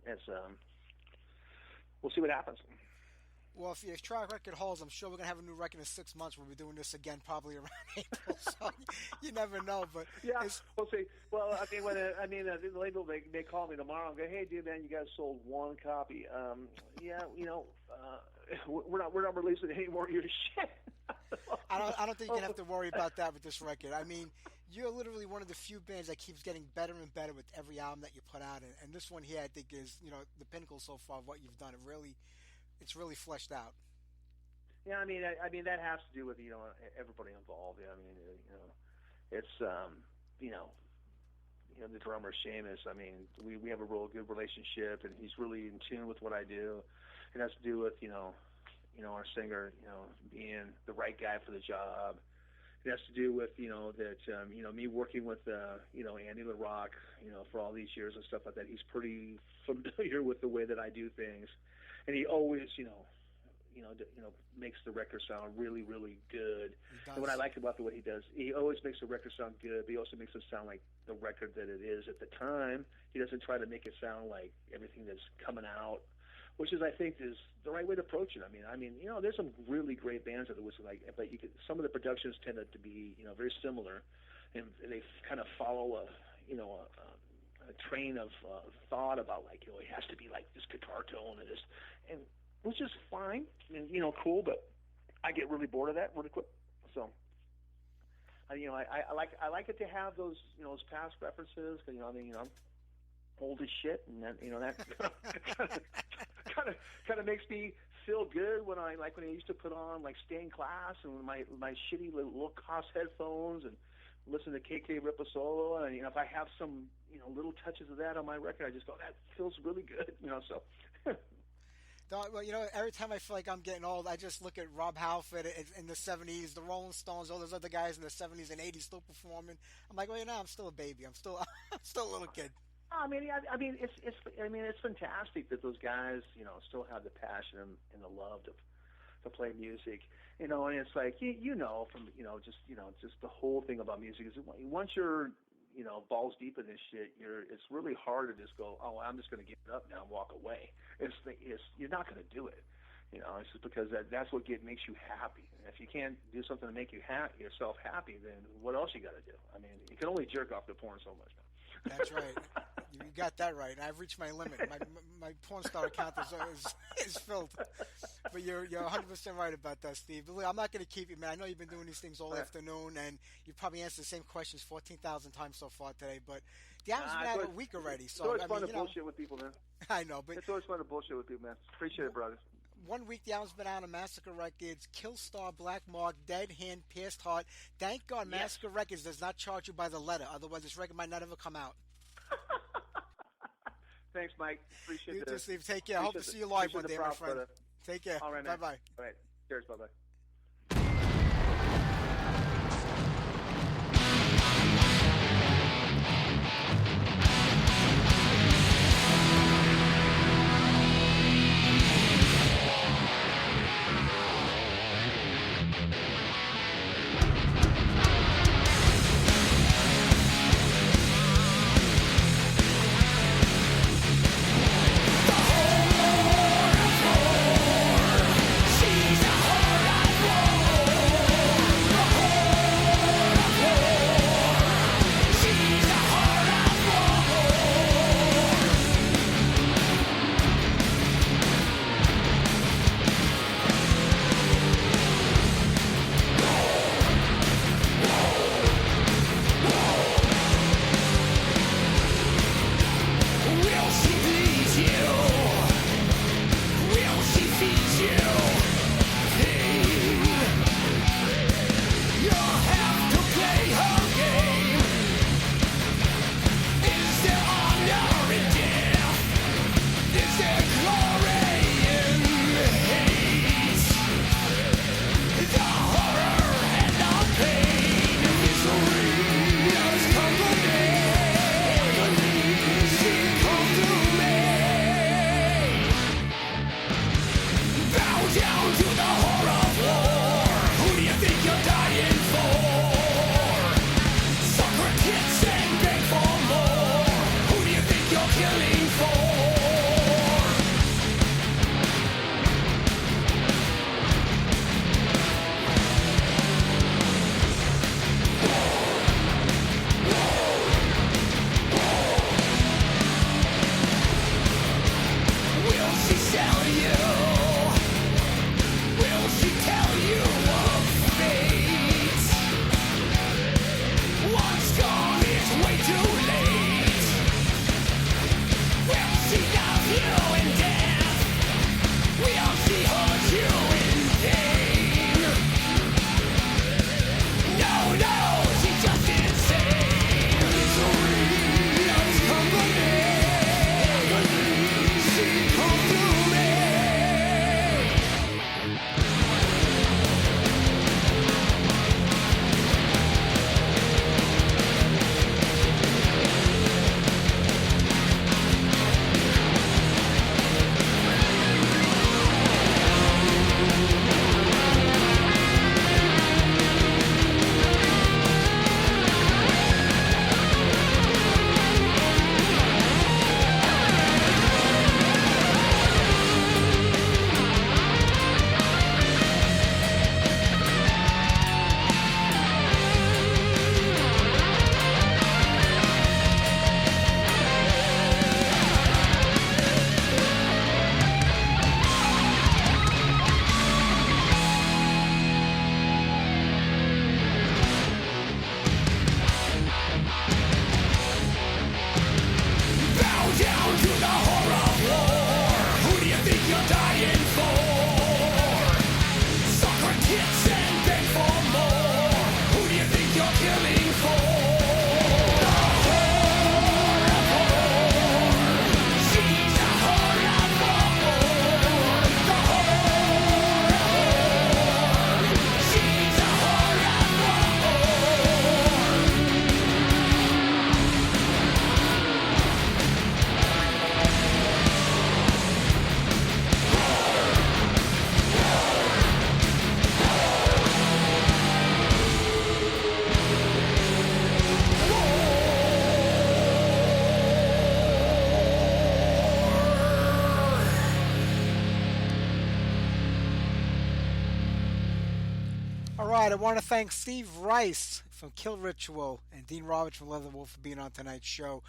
S6: it's we'll see what happens.
S2: Well, if your track record holds, I'm sure we're gonna have a new record in 6 months. We'll be doing this again, probably around April. So you never know. But
S6: Yeah,
S2: it's,
S6: we'll see. Well, I mean, the label they call me tomorrow and go, hey, dude, man, you guys sold one copy. Yeah, we're not releasing any more of your shit.
S2: I don't think you can have to worry about that with this record. I mean, you're literally one of the few bands that keeps getting better and better with every album that you put out, and this one here, I think, is the pinnacle so far of what you've done. It's really fleshed out.
S6: Yeah, I mean that has to do with everybody involved. I mean, it's the drummer Seamus. I mean, we have a real good relationship, and he's really in tune with what I do. It has to do with our singer being the right guy for the job. It has to do with that me working with Andy LaRock for all these years and stuff like that. He's pretty familiar with the way that I do things, and he always makes the record sound really, really good. And what I like about the way he does, he always makes the record sound good, but he also makes it sound like the record that it is at the time. He doesn't try to make it sound like everything that's coming out, which is, I think, is the right way to approach it. I mean, there's some really great bands that was like, but some of the productions tended to be, very similar, and they kind of follow a train of thought about like, it has to be like this guitar tone and this, and which is fine and cool, but I get really bored of that really quick. So, I like it to have those those past references because I'm old as shit, and that kind of makes me feel good when I used to put on like Stay in Class and my shitty little cost headphones and listen to KK Rip a solo, and if I have some little touches of that on my record, I just go, that feels really good, so.
S2: Well, every time I feel like I'm getting old, I just look at Rob Halford in the 70s, the Rolling Stones, all those other guys in the 70s and 80s still performing. I'm like, well, I'm still a baby. I'm still a little kid.
S6: I mean, it's fantastic that those guys, still have the passion and the love to play music, and it's like from just the whole thing about music is once you're balls deep in this shit, it's really hard to just go, oh, I'm just going to give it up now and walk away. You're not going to do it. It's just because that's what makes you happy. And if you can't do something to make yourself happy, then what else you got to do? I mean, you can only jerk off to porn so much now.
S2: That's right. You got that right. I've reached my limit. My porn star account is filled. But you're 100% right about that, Steve. But look, I'm not going to keep you, man. I know you've been doing these things all afternoon, and you probably answered the same questions 14,000 times so far today. But the album's been out a week already. So
S6: it's always fun to bullshit with people, man.
S2: I know, but
S6: it's always fun to bullshit with people, man. Appreciate it, brother.
S2: 1 week the album's been out on Massacre Records, Killstar, Black Mark, Dead Hand, Pierced Heart. Thank God Massacre Records does not charge you by the letter. Otherwise, this record might not ever come out.
S6: Thanks, Mike. Appreciate it.
S2: You too, Steve. Take care. I hope to see you live one day, my friend.
S6: Brother.
S2: Take care.
S6: All right,
S2: man. Bye-bye.
S6: All right. Cheers. Bye-bye.
S1: down to the horror of war. Who do you think you're dying for? Suck our tits and beg for more. Who do you think you're killing for? The horror of war. She's the horror of war. The horror of war. She's the horror of war.
S2: All right, I want to thank Steve Rice from Kill Ritual and Dean Roberts from Leatherwolf for being on tonight's show.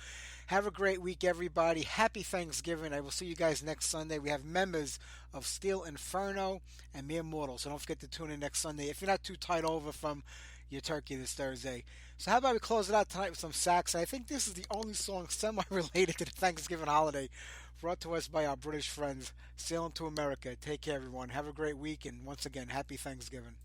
S2: Have a great week, everybody. Happy Thanksgiving. I will see you guys next Sunday. We have members of Steel Inferno and Mere Mortal, so don't forget to tune in next Sunday if you're not too tight over from your turkey this Thursday. So how about we close it out tonight with some sax? I think this is the only song semi-related to the Thanksgiving holiday brought to us by our British friends, Sailing to America. Take care, everyone. Have a great week, and once again, happy Thanksgiving.